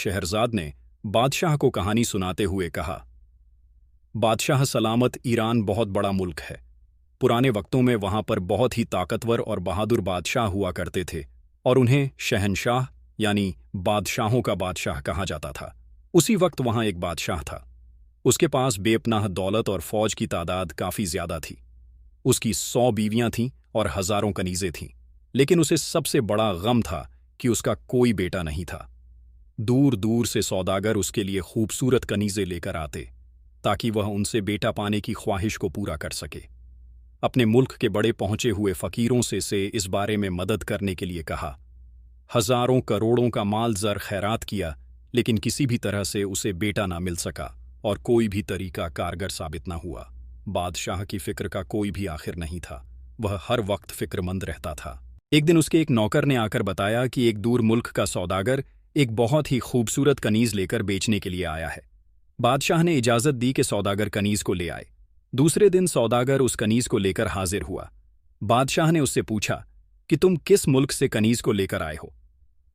शहरजाद ने बादशाह को कहानी सुनाते हुए कहा, बादशाह सलामत, ईरान बहुत बड़ा मुल्क है। पुराने वक्तों में वहां पर बहुत ही ताकतवर और बहादुर बादशाह हुआ करते थे और उन्हें शहनशाह यानी बादशाहों का बादशाह कहा जाता था। उसी वक्त वहां एक बादशाह था। उसके पास बेपनाह दौलत और फौज की तादाद काफी ज्यादा थी। उसकी 100 बीवियां थीं और हजारों कनीजें थीं, लेकिन उसे सबसे बड़ा गम था कि उसका कोई बेटा नहीं था। दूर दूर से सौदागर उसके लिए खूबसूरत कनीजें लेकर आते ताकि वह उनसे बेटा पाने की ख्वाहिश को पूरा कर सके। अपने मुल्क के बड़े पहुंचे हुए फकीरों से इस बारे में मदद करने के लिए कहा। हजारों करोड़ों का माल जर खैरात किया, लेकिन किसी भी तरह से उसे बेटा ना मिल सका और कोई भी तरीका कारगर साबित ना हुआ। बादशाह की फिक्र का कोई भी आखिर नहीं था। वह हर वक्त फिक्रमंद रहता था। एक दिन उसके एक नौकर ने आकर बताया कि एक दूर मुल्क का सौदागर एक बहुत ही खूबसूरत कनीज लेकर बेचने के लिए आया है। बादशाह ने इजाजत दी कि सौदागर कनीज को ले आए। दूसरे दिन सौदागर उस कनीज को लेकर हाजिर हुआ। बादशाह ने उससे पूछा कि तुम किस मुल्क से कनीज को लेकर आए हो।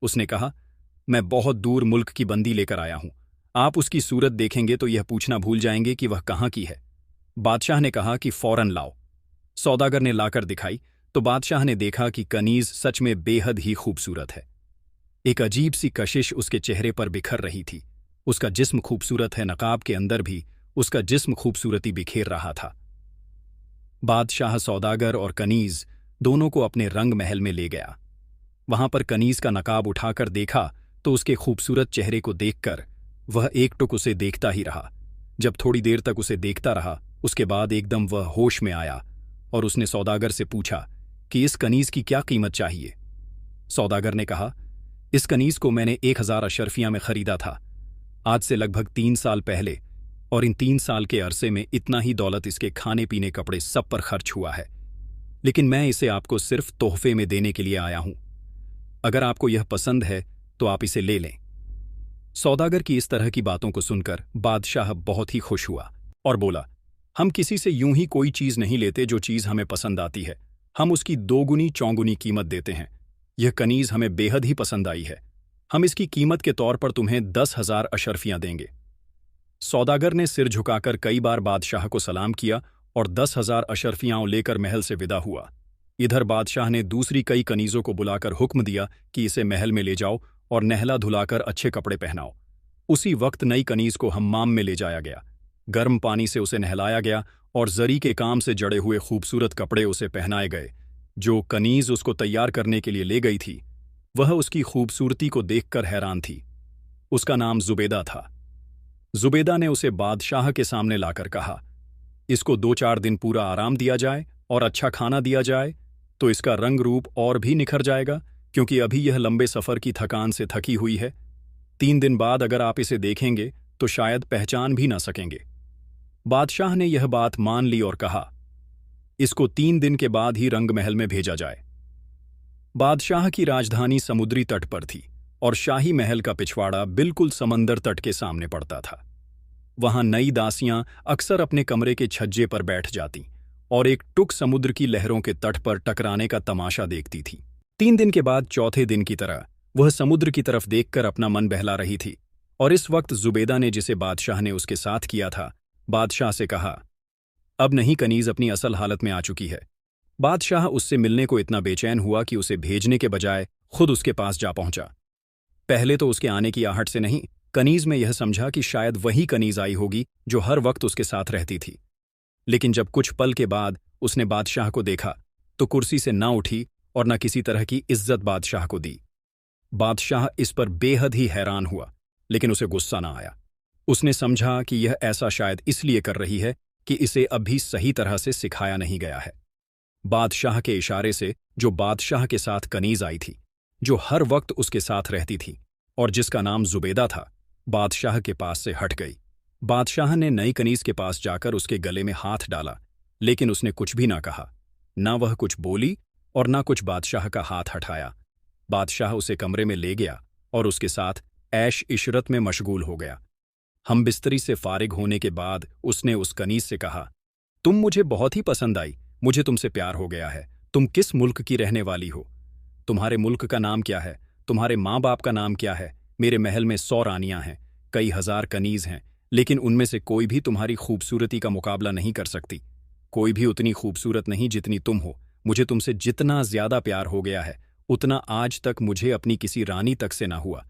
उसने कहा, मैं बहुत दूर मुल्क की बंदी लेकर आया हूं। आप उसकी सूरत देखेंगे तो यह पूछना भूल जाएंगे कि वह कहाँ की है। बादशाह ने कहा कि फौरन लाओ। सौदागर ने लाकर दिखाई तो बादशाह ने देखा कि कनीज सच में बेहद ही खूबसूरत है। एक अजीब सी कशिश उसके चेहरे पर बिखर रही थी। उसका जिस्म खूबसूरत है, नकाब के अंदर भी उसका जिस्म खूबसूरती बिखेर रहा था। बादशाह सौदागर और कनीज दोनों को अपने रंग महल में ले गया। वहां पर कनीज का नकाब उठाकर देखा तो उसके खूबसूरत चेहरे को देखकर वह एकटुक उसे देखता ही रहा। जब थोड़ी देर तक उसे देखता रहा, उसके बाद एकदम वह होश में आया और उसने सौदागर से पूछा कि इस कनीज की क्या कीमत चाहिए। सौदागर ने कहा, इस कनीज को मैंने 1000 अशरफियां में खरीदा था, आज से लगभग 3 साल पहले, और इन 3 साल के अरसे में इतना ही दौलत, इसके खाने पीने, कपड़े सब पर खर्च हुआ है। लेकिन मैं इसे आपको सिर्फ तोहफे में देने के लिए आया हूं। अगर आपको यह पसंद है तो आप इसे ले लें। सौदागर की इस तरह की बातों को सुनकर बादशाह बहुत ही खुश हुआ और बोला, हम किसी से यूं ही कोई चीज नहीं लेते। जो चीज हमें पसंद आती है हम उसकी 2 गुनी चौगुनी कीमत देते हैं। यह कनीज हमें बेहद ही पसंद आई है। हम इसकी कीमत के तौर पर तुम्हें 10,000 अशरफियां देंगे। सौदागर ने सिर झुकाकर कई बार बादशाह को सलाम किया और 10,000 अशरफियां लेकर महल से विदा हुआ। इधर बादशाह ने दूसरी कई कनीजों को बुलाकर हुक्म दिया कि इसे महल में ले जाओ और नहला धुलाकर अच्छे कपड़े पहनाओ। उसी वक्त नई कनीज को हम्माम में ले जाया गया। गर्म पानी से उसे नहलाया गया और जरी के काम से जड़े हुए खूबसूरत कपड़े उसे पहनाए गए। जो कनीज उसको तैयार करने के लिए ले गई थी वह उसकी खूबसूरती को देखकर हैरान थी। उसका नाम जुबेदा था। जुबेदा ने उसे बादशाह के सामने लाकर कहा, इसको 2-4 दिन पूरा आराम दिया जाए और अच्छा खाना दिया जाए तो इसका रंग रूप और भी निखर जाएगा, क्योंकि अभी यह लंबे सफर की थकान से थकी हुई है। 3 दिन बाद अगर आप इसे देखेंगे तो शायद पहचान भी ना सकेंगे। बादशाह ने यह बात मान ली और कहा, इसको 3 दिन के बाद ही रंग महल में भेजा जाए। बादशाह की राजधानी समुद्री तट पर थी और शाही महल का पिछवाड़ा बिल्कुल समंदर तट के सामने पड़ता था। वहां नई दासियां अक्सर अपने कमरे के छज्जे पर बैठ जातीं और एक टुक समुद्र की लहरों के तट पर टकराने का तमाशा देखती थीं। 3 दिन के बाद चौथे दिन की तरह वह समुद्र की तरफ देखकर अपना मन बहला रही थी और इस वक्त जुबेदा ने, जिसे बादशाह ने उसके साथ किया था, बादशाह से कहा, अब नहीं, कनीज अपनी असल हालत में आ चुकी है। बादशाह उससे मिलने को इतना बेचैन हुआ कि उसे भेजने के बजाय खुद उसके पास जा पहुंचा। पहले तो उसके आने की आहट से नहीं, कनीज में यह समझा कि शायद वही कनीज आई होगी जो हर वक्त उसके साथ रहती थी। लेकिन जब कुछ पल के बाद उसने बादशाह को देखा तो कुर्सी से ना उठी और न किसी तरह की इज्जत बादशाह को दी। बादशाह इस पर बेहद ही हैरान हुआ, लेकिन उसे गुस्सा ना आया। उसने समझा कि यह ऐसा शायद इसलिए कर रही है कि इसे अभी सही तरह से सिखाया नहीं गया है। बादशाह के इशारे से जो बादशाह के साथ कनीज आई थी, जो हर वक्त उसके साथ रहती थी और जिसका नाम जुबेदा था, बादशाह के पास से हट गई। बादशाह ने नई कनीज के पास जाकर उसके गले में हाथ डाला, लेकिन उसने कुछ भी ना कहा। ना वह कुछ बोली और ना कुछ बादशाह का हाथ हटाया। बादशाह उसे कमरे में ले गया और उसके साथ ऐश इशरत में मशगूल हो गया। हम बिस्तरी से फारिग होने के बाद उसने उस कनीज से कहा, तुम मुझे बहुत ही पसंद आई, मुझे तुमसे प्यार हो गया है। तुम किस मुल्क की रहने वाली हो? तुम्हारे मुल्क का नाम क्या है? तुम्हारे माँ बाप का नाम क्या है? मेरे महल में 100 रानियां हैं, कई हजार कनीज हैं, लेकिन उनमें से कोई भी तुम्हारी खूबसूरती का मुकाबला नहीं कर सकती। कोई भी उतनी खूबसूरत नहीं जितनी तुम हो। मुझे तुमसे जितना ज्यादा प्यार हो गया है, उतना आज तक मुझे अपनी किसी रानी तक से ना हुआ।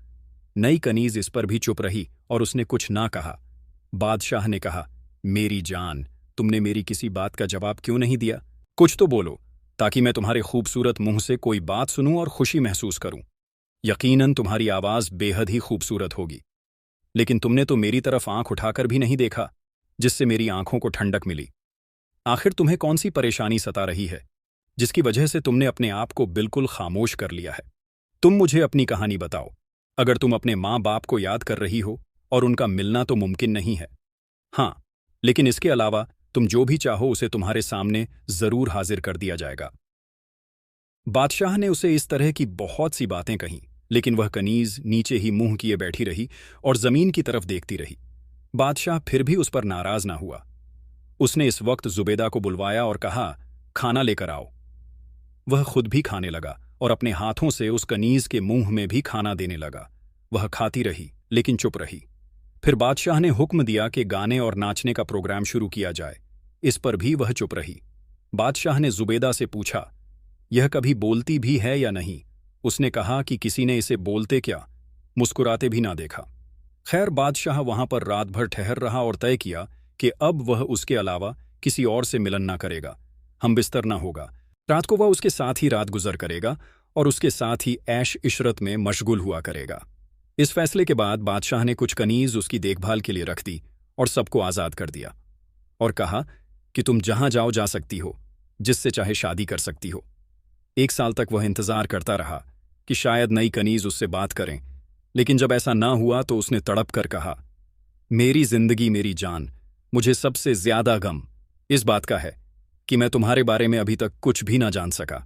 नई कनीज इस पर भी चुप रही और उसने कुछ ना कहा। बादशाह ने कहा, मेरी जान, तुमने मेरी किसी बात का जवाब क्यों नहीं दिया? कुछ तो बोलो, ताकि मैं तुम्हारे खूबसूरत मुंह से कोई बात सुनूं और खुशी महसूस करूं। यकीनन तुम्हारी आवाज बेहद ही खूबसूरत होगी, लेकिन तुमने तो मेरी तरफ आंख उठाकर भी नहीं देखा, जिससे मेरी आंखों को ठंडक मिली। आखिर तुम्हें कौन सी परेशानी सता रही है, जिसकी वजह से तुमने अपने आप को बिल्कुल खामोश कर लिया है? तुम मुझे अपनी कहानी बताओ। अगर तुम अपने माँ बाप को याद कर रही हो, और उनका मिलना तो मुमकिन नहीं है। हाँ, लेकिन इसके अलावा तुम जो भी चाहो उसे तुम्हारे सामने जरूर हाजिर कर दिया जाएगा। बादशाह ने उसे इस तरह की बहुत सी बातें कहीं, लेकिन वह कनीज नीचे ही मुंह किए बैठी रही और जमीन की तरफ देखती रही। बादशाह फिर भी उस पर नाराज ना हुआ। उसने इस वक्त जुबेदा को बुलवाया और कहा, खाना लेकर आओ। वह खुद भी खाने लगा और अपने हाथों से उस कनीज के मुंह में भी खाना देने लगा। वह खाती रही, लेकिन चुप रही। फिर बादशाह ने हुक्म दिया कि गाने और नाचने का प्रोग्राम शुरू किया जाए। इस पर भी वह चुप रही। बादशाह ने जुबेदा से पूछा, यह कभी बोलती भी है या नहीं? उसने कहा कि किसी ने इसे बोलते क्या, मुस्कुराते भी ना देखा। खैर, बादशाह वहां पर रात भर ठहर रहा और तय किया कि अब वह उसके अलावा किसी और से मिलन ना करेगा, हम बिस्तर ना होगा। रात को वह उसके साथ ही रात गुजर करेगा और उसके साथ ही ऐश इशरत में मशगूल हुआ करेगा। इस फैसले के बाद बादशाह ने कुछ कनीज उसकी देखभाल के लिए रख दी और सबको आज़ाद कर दिया और कहा कि तुम जहां जाओ जा सकती हो, जिससे चाहे शादी कर सकती हो। 1 साल तक वह इंतजार करता रहा कि शायद नई कनीज उससे बात करें, लेकिन जब ऐसा ना हुआ तो उसने तड़प कर कहा, मेरी जिंदगी मेरी जान, मुझे सबसे ज्यादा गम इस बात का है कि मैं तुम्हारे बारे में अभी तक कुछ भी ना जान सका।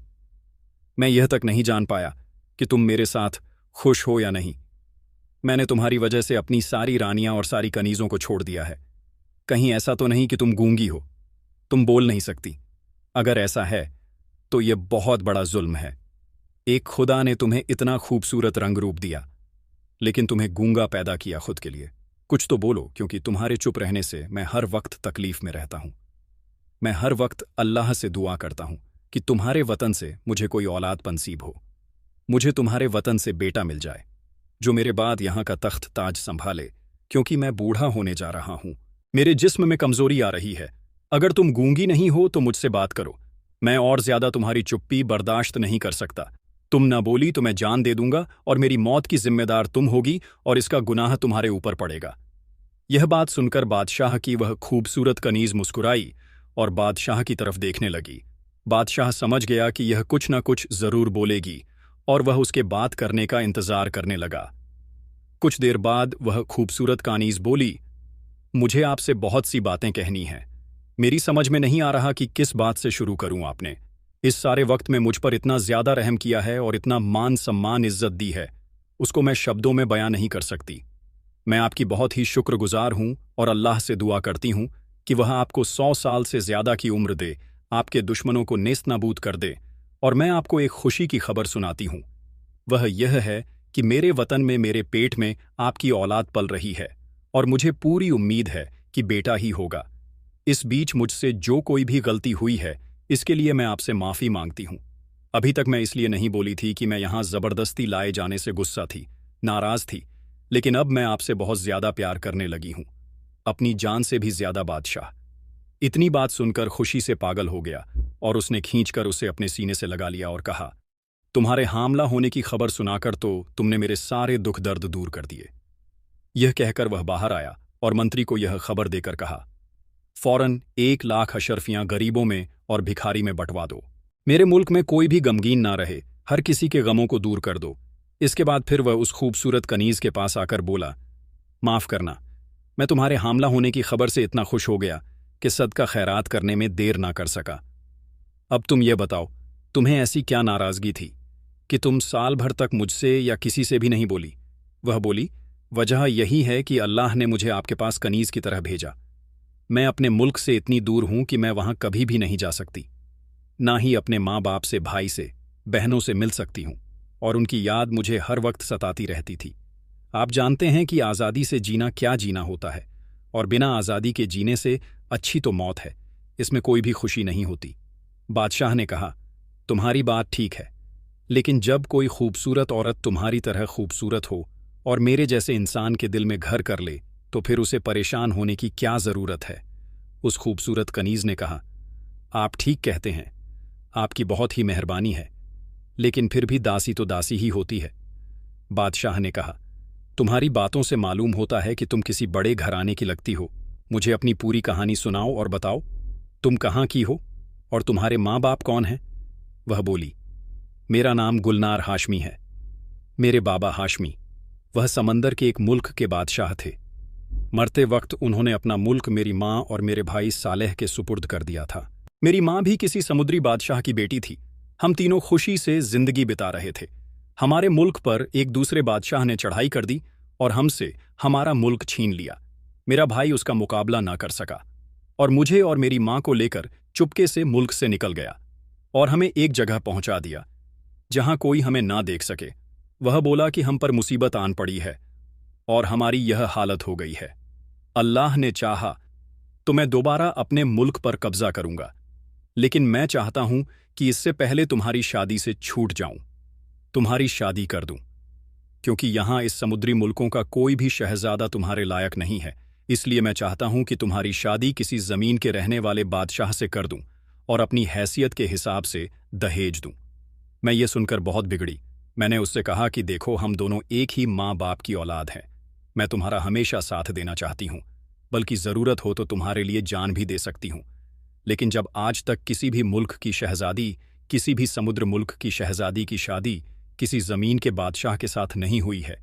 मैं यह तक नहीं जान पाया कि तुम मेरे साथ खुश हो या नहीं। मैंने तुम्हारी वजह से अपनी सारी रानियां और सारी कनीजों को छोड़ दिया है। कहीं ऐसा तो नहीं कि तुम गूंगी हो, तुम बोल नहीं सकती? अगर ऐसा है तो यह बहुत बड़ा जुल्म है। एक खुदा ने तुम्हें इतना खूबसूरत रंग रूप दिया, लेकिन तुम्हें गूंगा पैदा किया खुद के लिए। कुछ तो बोलो, क्योंकि तुम्हारे चुप रहने से मैं हर वक्त तकलीफ में रहता हूं। मैं हर वक्त अल्लाह से दुआ करता हूं कि तुम्हारे वतन से मुझे कोई औलाद पनसीब हो। मुझे तुम्हारे वतन से बेटा मिल जाए जो मेरे बाद यहां का तख्त ताज संभाले, क्योंकि मैं बूढ़ा होने जा रहा हूं। मेरे जिस्म में कमजोरी आ रही है। अगर तुम गूंगी नहीं हो तो मुझसे बात करो। मैं और ज्यादा तुम्हारी चुप्पी बर्दाश्त नहीं कर सकता। तुम ना बोली तो मैं जान दे दूंगा और मेरी मौत की जिम्मेदार तुम होगी और इसका गुनाह तुम्हारे ऊपर पड़ेगा। यह बात सुनकर बादशाह की वह खूबसूरत कनीज मुस्कुराई और बादशाह की तरफ देखने लगी। बादशाह समझ गया कि यह कुछ न कुछ जरूर बोलेगी और वह उसके बात करने का इंतजार करने लगा। कुछ देर बाद वह खूबसूरत कनीज बोली, मुझे आपसे बहुत सी बातें कहनी हैं। मेरी समझ में नहीं आ रहा कि किस बात से शुरू करूं। आपने इस सारे वक्त में मुझ पर इतना ज्यादा रहम किया है और इतना मान सम्मान इज्जत दी है, उसको मैं शब्दों में बयां नहीं कर सकती। मैं आपकी बहुत ही शुक्रगुजार हूं और अल्लाह से दुआ करती हूं कि वह आपको 100 साल से ज्यादा की उम्र दे, आपके दुश्मनों को नेस्त नाबूद कर दे। और मैं आपको एक खुशी की खबर सुनाती हूं। वह यह है कि मेरे वतन में मेरे पेट में आपकी औलाद पल रही है और मुझे पूरी उम्मीद है कि बेटा ही होगा। इस बीच मुझसे जो कोई भी गलती हुई है, इसके लिए मैं आपसे माफी मांगती हूं। अभी तक मैं इसलिए नहीं बोली थी कि मैं यहां जबरदस्ती लाए जाने से गुस्सा थी, नाराज थी, लेकिन अब मैं आपसे बहुत ज्यादा प्यार करने लगी हूं, अपनी जान से भी ज्यादा। बादशाह इतनी बात सुनकर खुशी से पागल हो गया और उसने खींचकर उसे अपने सीने से लगा लिया और कहा, तुम्हारे हामला होने की खबर सुनाकर तो तुमने मेरे सारे दुख दर्द दूर कर दिए। यह कहकर वह बाहर आया और मंत्री को यह खबर देकर कहा, फौरन 1 लाख अशरफियां गरीबों में और भिखारी में बंटवा दो। मेरे मुल्क में कोई भी गमगीन ना रहे, हर किसी के गमों को दूर कर दो। इसके बाद फिर वह उस खूबसूरत कनीज के पास आकर बोला, माफ करना, मैं तुम्हारे हामला होने की खबर से इतना खुश हो गया कि सदका खैरात करने में देर ना कर सका। अब तुम ये बताओ, तुम्हें ऐसी क्या नाराजगी थी कि तुम साल भर तक मुझसे या किसी से भी नहीं बोली? वह बोली, वजह यही है कि अल्लाह ने मुझे आपके पास कनीज की तरह भेजा। मैं अपने मुल्क से इतनी दूर हूं कि मैं वहां कभी भी नहीं जा सकती, ना ही अपने माँ बाप से, भाई से, बहनों से मिल सकती हूं, और उनकी याद मुझे हर वक्त सताती रहती थी। आप जानते हैं कि आज़ादी से जीना क्या जीना होता है, और बिना आज़ादी के जीने से अच्छी तो मौत है, इसमें कोई भी खुशी नहीं होती। बादशाह ने कहा, तुम्हारी बात ठीक है, लेकिन जब कोई खूबसूरत औरत तुम्हारी तरह खूबसूरत हो और मेरे जैसे इंसान के दिल में घर कर ले, तो फिर उसे परेशान होने की क्या ज़रूरत है? उस खूबसूरत कनीज़ ने कहा, आप ठीक कहते हैं, आपकी बहुत ही मेहरबानी है, लेकिन फिर भी दासी तो दासी ही होती है। बादशाह ने कहा, तुम्हारी बातों से मालूम होता है कि तुम किसी बड़े घराने की लगती हो। मुझे अपनी पूरी कहानी सुनाओ और बताओ, तुम कहाँ की हो और तुम्हारे माँ बाप कौन हैं? वह बोली, मेरा नाम गुलनार हाशमी है। मेरे बाबा हाशमी, वह समंदर के एक मुल्क के बादशाह थे। मरते वक्त उन्होंने अपना मुल्क मेरी माँ और मेरे भाई सालेह के सुपुर्द कर दिया था। मेरी माँ भी किसी समुद्री बादशाह की बेटी थी। हम तीनों खुशी से जिंदगी बिता रहे थे। हमारे मुल्क पर एक दूसरे बादशाह ने चढ़ाई कर दी और हमसे हमारा मुल्क छीन लिया। मेरा भाई उसका मुकाबला ना कर सका और मुझे और मेरी माँ को लेकर चुपके से मुल्क से निकल गया और हमें एक जगह पहुंचा दिया जहां कोई हमें ना देख सके। वह बोला कि हम पर मुसीबत आन पड़ी है और हमारी यह हालत हो गई है। अल्लाह ने चाहा तो मैं दोबारा अपने मुल्क पर कब्जा करूंगा, लेकिन मैं चाहता हूं कि इससे पहले तुम्हारी शादी से छूट जाऊं, तुम्हारी शादी कर दूं, क्योंकि यहां इस समुद्री मुल्कों का कोई भी शहजादा तुम्हारे लायक नहीं है। इसलिए मैं चाहता हूं कि तुम्हारी शादी किसी जमीन के रहने वाले बादशाह से कर दूं और अपनी हैसियत के हिसाब से दहेज दूं। मैं ये सुनकर बहुत बिगड़ी। मैंने उससे कहा कि देखो, हम दोनों एक ही माँ बाप की औलाद हैं। मैं तुम्हारा हमेशा साथ देना चाहती हूं, बल्कि ज़रूरत हो तो तुम्हारे लिए जान भी दे सकती हूं। लेकिन जब आज तक किसी भी मुल्क की शहजादी, किसी भी समुद्र मुल्क की शहजादी की शादी किसी ज़मीन के बादशाह के साथ नहीं हुई है,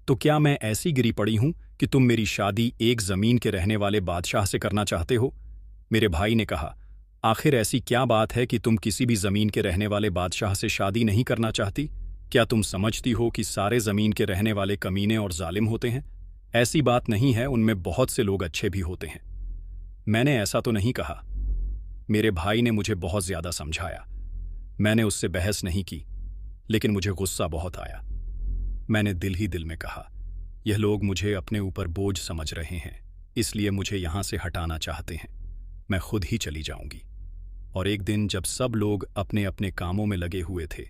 तो क्या मैं ऐसी गिरी पड़ी हूं कि तुम मेरी शादी एक ज़मीन के रहने वाले बादशाह से करना चाहते हो? मेरे भाई ने कहा, आखिर ऐसी क्या बात है कि तुम किसी भी ज़मीन के रहने वाले बादशाह से शादी नहीं करना चाहती? क्या तुम समझती हो कि सारे ज़मीन के रहने वाले कमीने और जालिम होते हैं? ऐसी बात नहीं है, उनमें बहुत से लोग अच्छे भी होते हैं। मैंने ऐसा तो नहीं कहा। मेरे भाई ने मुझे बहुत ज़्यादा समझाया। मैंने उससे बहस नहीं की, लेकिन मुझे गुस्सा बहुत आया। मैंने दिल ही दिल में कहा, यह लोग मुझे अपने ऊपर बोझ समझ रहे हैं, इसलिए मुझे यहाँ से हटाना चाहते हैं। मैं खुद ही चली जाऊंगी। और एक दिन जब सब लोग अपने अपने कामों में लगे हुए थे,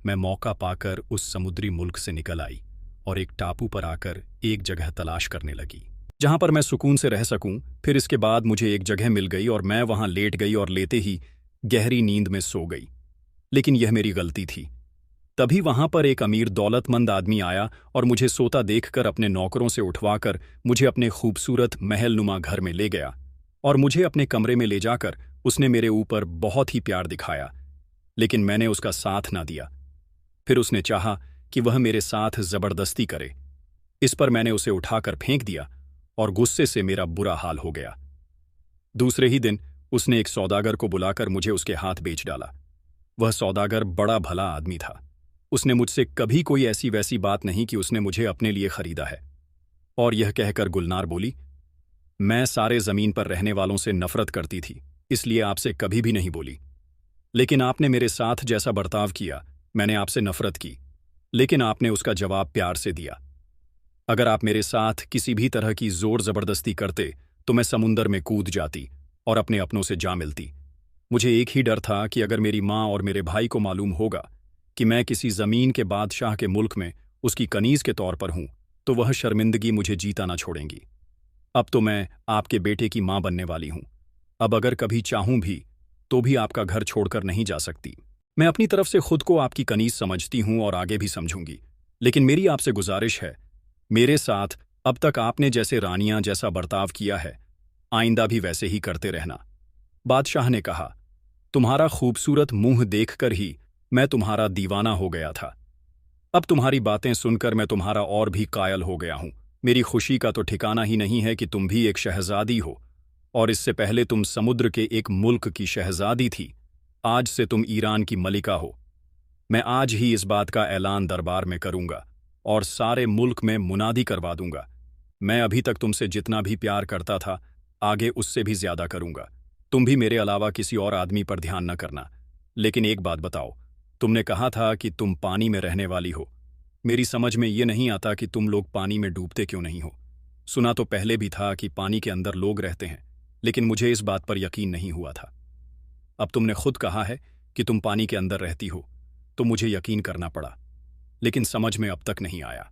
मैं मौका पाकर उस समुद्री मुल्क से निकल आई और एक टापू पर आकर एक जगह तलाश करने लगी जहां पर मैं सुकून से रह सकूं। फिर इसके बाद मुझे एक जगह मिल गई और मैं वहां लेट गई और लेते ही गहरी नींद में सो गई। लेकिन यह मेरी गलती थी। तभी वहां पर एक अमीर दौलतमंद आदमी आया और मुझे सोता देखकर अपने नौकरों से उठवाकर मुझे अपने खूबसूरत महलनुमा घर में ले गया और मुझे अपने कमरे में ले जाकर उसने मेरे ऊपर बहुत ही प्यार दिखाया, लेकिन मैंने उसका साथ ना दिया। फिर उसने चाहा कि वह मेरे साथ जबरदस्ती करे। इस पर मैंने उसे उठाकर फेंक दिया और गुस्से से मेरा बुरा हाल हो गया। दूसरे ही दिन उसने एक सौदागर को बुलाकर मुझे उसके हाथ बेच डाला। वह सौदागर बड़ा भला आदमी था। उसने मुझसे कभी कोई ऐसी वैसी बात नहीं कि उसने मुझे अपने लिए खरीदा है। और यह कहकर गुलनार बोली, मैं सारे जमीन पर रहने वालों से नफरत करती थी, इसलिए आपसे कभी भी नहीं बोली। लेकिन आपने मेरे साथ जैसा बर्ताव किया, मैंने आपसे नफरत की, लेकिन आपने उसका जवाब प्यार से दिया। अगर आप मेरे साथ किसी भी तरह की जोर जबरदस्ती करते तो मैं समुंदर में कूद जाती और अपने अपनों से जा मिलती। मुझे एक ही डर था कि अगर मेरी माँ और मेरे भाई को मालूम होगा कि मैं किसी जमीन के बादशाह के मुल्क में उसकी कनीज के तौर पर हूं, तो वह शर्मिंदगी मुझे जीता ना छोड़ेंगी। अब तो मैं आपके बेटे की माँ बनने वाली हूं। अब अगर कभी चाहूं भी तो भी आपका घर छोड़कर नहीं जा सकती। मैं अपनी तरफ से खुद को आपकी कनीज समझती हूं और आगे भी समझूंगी, लेकिन मेरी आपसे गुजारिश है, मेरे साथ अब तक आपने जैसे रानियां जैसा बर्ताव किया है, आइंदा भी वैसे ही करते रहना। बादशाह ने कहा, तुम्हारा खूबसूरत मुंह देखकर ही मैं तुम्हारा दीवाना हो गया था। अब तुम्हारी बातें सुनकर मैं तुम्हारा और भी कायल हो गया हूं। मेरी खुशी का तो ठिकाना ही नहीं है कि तुम भी एक शहजादी हो, और इससे पहले तुम समुद्र के एक मुल्क की शहजादी थी। आज से तुम ईरान की मलिका हो। मैं आज ही इस बात का ऐलान दरबार में करूंगा और सारे मुल्क में मुनादी करवा दूंगा। मैं अभी तक तुमसे जितना भी प्यार करता था, आगे उससे भी ज्यादा करूंगा। तुम भी मेरे अलावा किसी और आदमी पर ध्यान न करना। लेकिन एक बात बताओ, तुमने कहा था कि तुम पानी में रहने वाली हो, मेरी समझ में ये नहीं आता कि तुम लोग पानी में डूबते क्यों नहीं हो। सुना तो पहले भी था कि पानी के अंदर लोग रहते हैं, लेकिन मुझे इस बात पर यकीन नहीं हुआ था। अब तुमने खुद कहा है कि तुम पानी के अंदर रहती हो, तो मुझे यकीन करना पड़ा, लेकिन समझ में अब तक नहीं आया।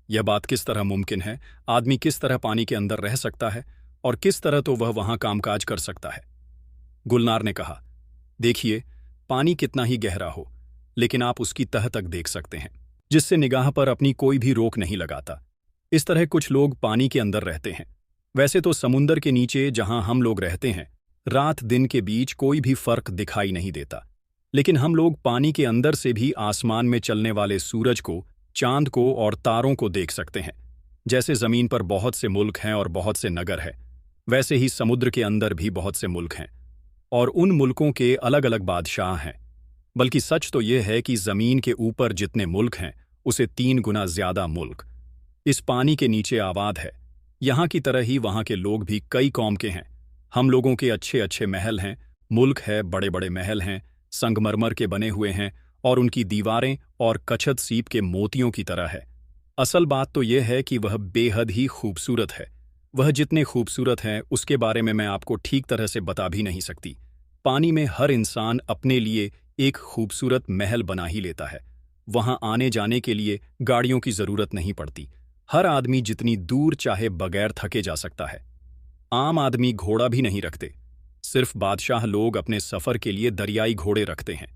यह बात किस तरह मुमकिन है? आदमी किस तरह पानी के अंदर रह सकता है और किस तरह तो वह वहां कामकाज कर सकता है? गुलनार ने कहा, देखिए, पानी कितना ही गहरा हो, लेकिन आप उसकी तह तक देख सकते हैं, जिससे निगाह पर अपनी कोई भी रोक नहीं लगाता। इस तरह कुछ लोग पानी के अंदर रहते हैं। वैसे तो समुंदर के नीचे जहां हम लोग रहते हैं, रात दिन के बीच कोई भी फर्क दिखाई नहीं देता, लेकिन हम लोग पानी के अंदर से भी आसमान में चलने वाले सूरज को, चांद को और तारों को देख सकते हैं। जैसे जमीन पर बहुत से मुल्क हैं और बहुत से नगर हैं, वैसे ही समुद्र के अंदर भी बहुत से मुल्क हैं और उन मुल्कों के अलग अलग बादशाह हैं। बल्कि सच तो यह है कि जमीन के ऊपर जितने मुल्क हैं, उसे 3 गुना ज्यादा मुल्क इस पानी के नीचे आबाद है। यहां की तरह ही वहां के लोग भी कई कौम के हैं। हम लोगों के अच्छे अच्छे महल हैं, मुल्क है, बड़े बड़े महल हैं, संगमरमर के बने हुए हैं और उनकी दीवारें और कछत सीप के मोतियों की तरह है। असल बात तो यह है कि वह बेहद ही खूबसूरत है। वह जितने खूबसूरत हैं उसके बारे में मैं आपको ठीक तरह से बता भी नहीं सकती। पानी में हर इंसान अपने लिए एक खूबसूरत महल बना ही लेता है। वहां आने जाने के लिए गाड़ियों की जरूरत नहीं पड़ती। हर आदमी जितनी दूर चाहे बगैर थके जा सकता है। आम आदमी घोड़ा भी नहीं रखते, सिर्फ बादशाह लोग अपने सफर के लिए दरियाई घोड़े रखते हैं।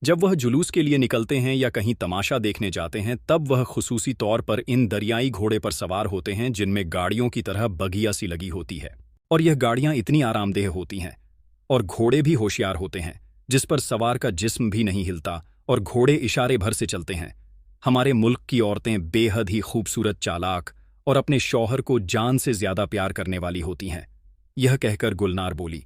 जब वह जुलूस के लिए निकलते हैं या कहीं तमाशा देखने जाते हैं, तब वह खुसूसी तौर पर इन दरियाई घोड़े पर सवार होते हैं, जिनमें गाड़ियों की तरह बगिया सी लगी होती है। और यह गाड़ियां इतनी आरामदेह होती हैं और घोड़े भी होशियार होते हैं, जिस पर सवार का जिस्म भी नहीं हिलता और घोड़े इशारे भर से चलते हैं। हमारे मुल्क की औरतें बेहद ही खूबसूरत, चालाक और अपने शौहर को जान से ज्यादा प्यार करने वाली होती हैं। यह कहकर गुलनार बोली,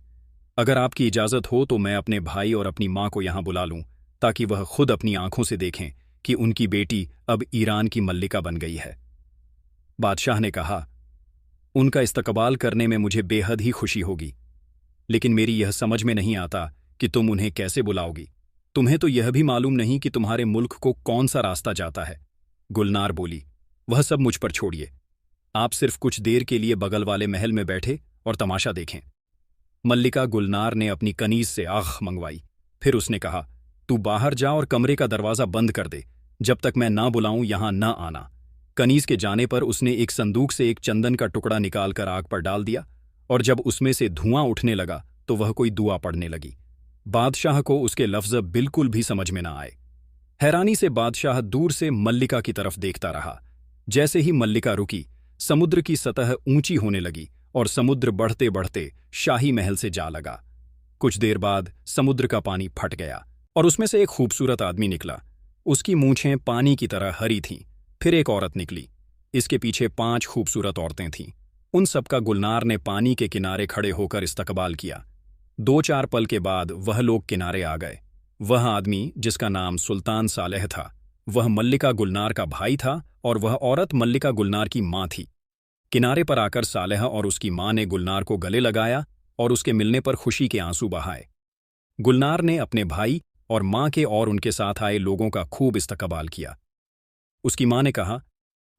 अगर आपकी इजाजत हो तो मैं अपने भाई और अपनी मां को यहां बुला लूं, ताकि वह खुद अपनी आंखों से देखें कि उनकी बेटी अब ईरान की मल्लिका बन गई है। बादशाह ने कहा, उनका इस्तकबाल करने में मुझे बेहद ही खुशी होगी, लेकिन मेरी यह समझ में नहीं आता कि तुम उन्हें कैसे बुलाओगी। तुम्हें तो यह भी मालूम नहीं कि तुम्हारे मुल्क को कौन सा रास्ता जाता है। गुलनार बोली, वह सब मुझ पर छोड़िए। आप सिर्फ कुछ देर के लिए बगल वाले महल में बैठे और तमाशा देखें। मल्लिका गुलनार ने अपनी कनीज से आख मंगवाई। फिर उसने कहा, तू बाहर जा और कमरे का दरवाजा बंद कर दे। जब तक मैं ना बुलाऊं यहां ना आना। कनीज के जाने पर उसने एक संदूक से एक चंदन का टुकड़ा निकालकर आग पर डाल दिया और जब उसमें से धुआं उठने लगा तो वह कोई दुआ पढ़ने लगी। बादशाह को उसके लफ्ज़ बिल्कुल भी समझ में ना आए। हैरानी से बादशाह दूर से मल्लिका की तरफ देखता रहा। जैसे ही मल्लिका रुकी, समुद्र की सतह ऊंची होने लगी और समुद्र बढ़ते बढ़ते शाही महल से जा लगा। कुछ देर बाद समुद्र का पानी फट गया और उसमें से एक खूबसूरत आदमी निकला। उसकी मूंछें पानी की तरह हरी थीं। फिर एक औरत निकली। इसके पीछे 5 खूबसूरत औरतें थीं। उन सबका गुलनार ने पानी के किनारे खड़े होकर इस्तकबाल किया। 2-4 पल के बाद वह लोग किनारे आ गए। वह आदमी, जिसका नाम सुल्तान सालेह था, वह मल्लिका गुलनार का भाई था और वह औरत मल्लिका गुलनार की मां थी। किनारे पर आकर सालेह और उसकी मां ने गुलनार को गले लगाया और उसके मिलने पर खुशी के आंसू बहाए। गुलनार ने अपने भाई और मां के और उनके साथ आए लोगों का खूब इस्तकबाल किया। उसकी मां ने कहा,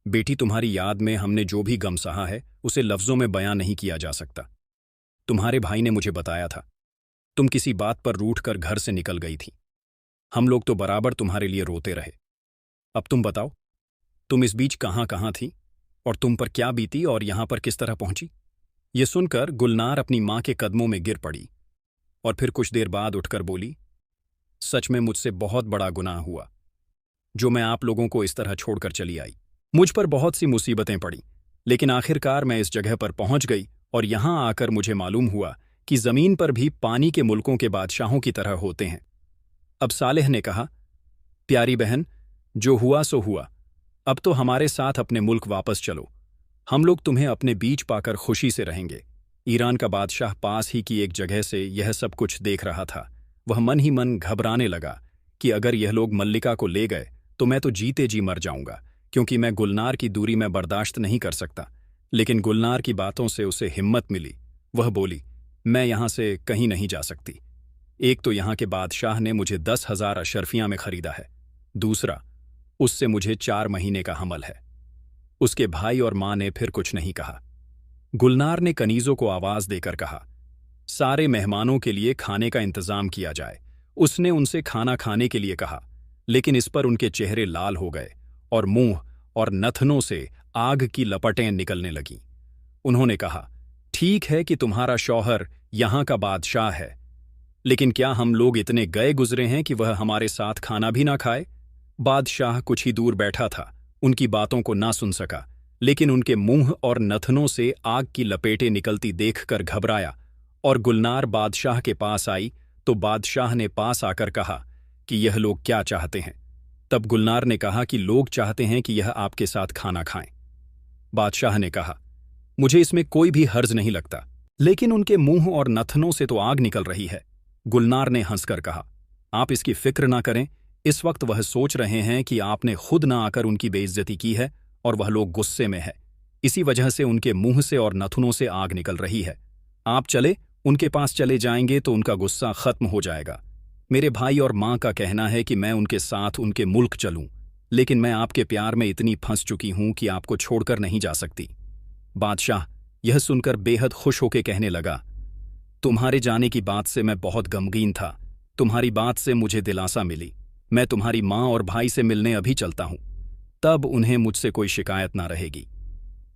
बेटी, तुम्हारी याद में हमने जो भी गम सहा है उसे लफ्जों में बयां नहीं किया जा सकता। तुम्हारे भाई ने मुझे बताया था, तुम किसी बात पर रूठकर घर से निकल गई थी। हम लोग तो बराबर तुम्हारे लिए रोते रहे। अब तुम बताओ, तुम इस बीच कहां कहां थी और तुम पर क्या बीती और यहां पर किस तरह पहुंची? ये सुनकर गुलनार अपनी मां के कदमों में गिर पड़ी और फिर कुछ देर बाद उठकर बोली, सच में मुझसे बहुत बड़ा गुनाह हुआ जो मैं आप लोगों को इस तरह छोड़कर चली आई। मुझ पर बहुत सी मुसीबतें पड़ी, लेकिन आखिरकार मैं इस जगह पर पहुंच गई और यहां आकर मुझे मालूम हुआ कि जमीन पर भी पानी के मुल्कों के बादशाहों की तरह होते हैं। अब सालेह ने कहा, प्यारी बहन, जो हुआ सो हुआ। अब तो हमारे साथ अपने मुल्क वापस चलो। हम लोग तुम्हें अपने बीच पाकर खुशी से रहेंगे। ईरान का बादशाह पास ही की एक जगह से यह सब कुछ देख रहा था। वह मन ही मन घबराने लगा कि अगर यह लोग मल्लिका को ले गए तो मैं तो जीते जी मर जाऊंगा, क्योंकि मैं गुलनार की दूरी में बर्दाश्त नहीं कर सकता। लेकिन गुलनार की बातों से उसे हिम्मत मिली। वह बोली, मैं यहां से कहीं नहीं जा सकती। एक तो यहां के बादशाह ने मुझे 10,000 अशरफियां में खरीदा है। दूसरा, उससे मुझे 4 महीने का हमल है। उसके भाई और मां ने फिर कुछ नहीं कहा। गुलनार ने कनीजों को आवाज देकर कहा, सारे मेहमानों के लिए खाने का इंतजाम किया जाए। उसने उनसे खाना खाने के लिए कहा, लेकिन इस पर उनके चेहरे लाल हो गए और मुंह और नथनों से आग की लपटें निकलने लगीं। उन्होंने कहा, ठीक है कि तुम्हारा शौहर यहां का बादशाह है, लेकिन क्या हम लोग इतने गए गुजरे हैं कि वह हमारे साथ खाना भी ना खाए? बादशाह कुछ ही दूर बैठा था, उनकी बातों को ना सुन सका, लेकिन उनके मुंह और नथनों से आग की लपेटें निकलती देखकर घबराया और गुलनार बादशाह के पास आई तो बादशाह ने पास आकर कहा कि यह लोग क्या चाहते हैं। तब गुलनार ने कहा कि लोग चाहते हैं कि यह आपके साथ खाना खाएं। बादशाह ने कहा, मुझे इसमें कोई भी हर्ज नहीं लगता, लेकिन उनके मुंह और नथनों से तो आग निकल रही है। गुलनार ने हंसकर कहा, आप इसकी फिक्र ना करें, इस वक्त वह सोच रहे हैं कि आपने खुद ना आकर उनकी बेइज्जती की है और वह लोग गुस्से में है, इसी वजह से उनके मुंह से और नथनों से आग निकल रही है। आप चले उनके पास चले जाएंगे तो उनका गुस्सा खत्म हो जाएगा। मेरे भाई और मां का कहना है कि मैं उनके साथ उनके मुल्क चलूं, लेकिन मैं आपके प्यार में इतनी फंस चुकी हूं कि आपको छोड़कर नहीं जा सकती। बादशाह यह सुनकर बेहद खुश होकर कहने लगा, तुम्हारे जाने की बात से मैं बहुत गमगीन था, तुम्हारी बात से मुझे दिलासा मिली। मैं तुम्हारी मां और भाई से मिलने अभी चलता हूं, तब उन्हें मुझसे कोई शिकायत ना रहेगी।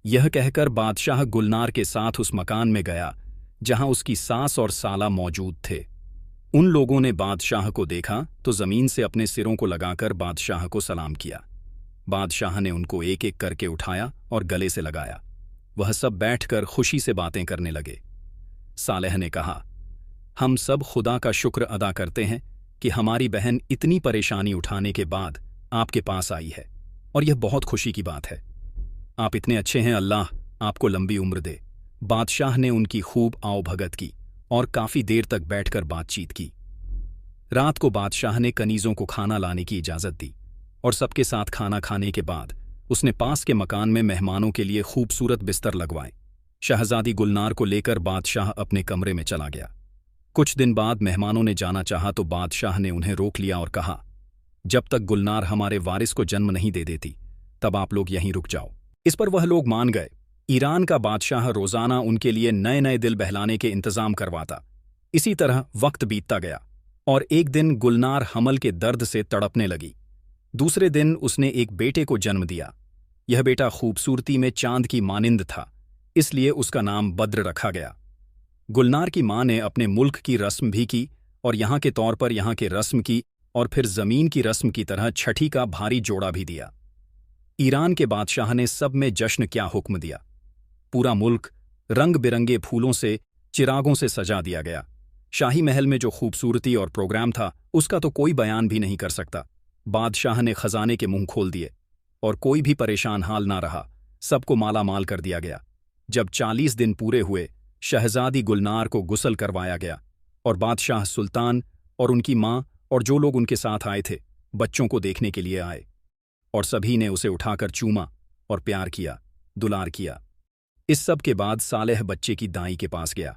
यह कहकर बादशाह गुलनार के साथ उस मकान में गया जहां उसकी सास और साला मौजूद थे। उन लोगों ने बादशाह को देखा तो जमीन से अपने सिरों को लगाकर बादशाह को सलाम किया। बादशाह ने उनको एक एक करके उठाया और गले से लगाया। वह सब बैठकर खुशी से बातें करने लगे। सालेह ने कहा, हम सब खुदा का शुक्र अदा करते हैं कि हमारी बहन इतनी परेशानी उठाने के बाद आपके पास आई है, और यह बहुत खुशी की बात है। आप इतने अच्छे हैं, अल्लाह आपको लंबी उम्र दे। बादशाह ने उनकी खूब आवभगत की और काफी देर तक बैठकर बातचीत की। रात को बादशाह ने कनीजों को खाना लाने की इजाजत दी और सबके साथ खाना खाने के बाद उसने पास के मकान में मेहमानों के लिए खूबसूरत बिस्तर लगवाए। शहजादी गुलनार को लेकर बादशाह अपने कमरे में चला गया। कुछ दिन बाद मेहमानों ने जाना चाहा तो बादशाह ने उन्हें रोक लिया और कहा, जब तक गुलनार हमारे वारिस को जन्म नहीं दे देती तब आप लोग यहीं रुक जाओ। इस पर वह लोग मान गए। ईरान का बादशाह रोजाना उनके लिए नए नए दिल बहलाने के इंतजाम करवाता। इसी तरह वक्त बीतता गया और एक दिन गुलनार हमल के दर्द से तड़पने लगी। दूसरे दिन उसने एक बेटे को जन्म दिया। यह बेटा खूबसूरती में चांद की मानिंद था, इसलिए उसका नाम बद्र रखा गया। गुलनार की मां ने अपने मुल्क की रस्म भी की और यहाँ के तौर पर यहाँ के रस्म की और फिर जमीन की रस्म की तरह छठी का भारी जोड़ा भी दिया। ईरान के बादशाह ने सब में जश्न क्या हुक्म दिया। पूरा मुल्क रंग बिरंगे फूलों से, चिरागों से सजा दिया गया। शाही महल में जो खूबसूरती और प्रोग्राम था उसका तो कोई बयान भी नहीं कर सकता। बादशाह ने खजाने के मुंह खोल दिए और कोई भी परेशान हाल ना रहा, सबको माला माल कर दिया गया। जब 40 दिन पूरे हुए, शहजादी गुलनार को गुस्ल करवाया गया और बादशाह सुल्तान और उनकी मां और जो लोग उनके साथ आए थे बच्चों को देखने के लिए आए और सभी ने उसे उठाकर चूमा और प्यार किया, दुलार किया। इस सब के बाद सालेह बच्चे की दाई के पास गया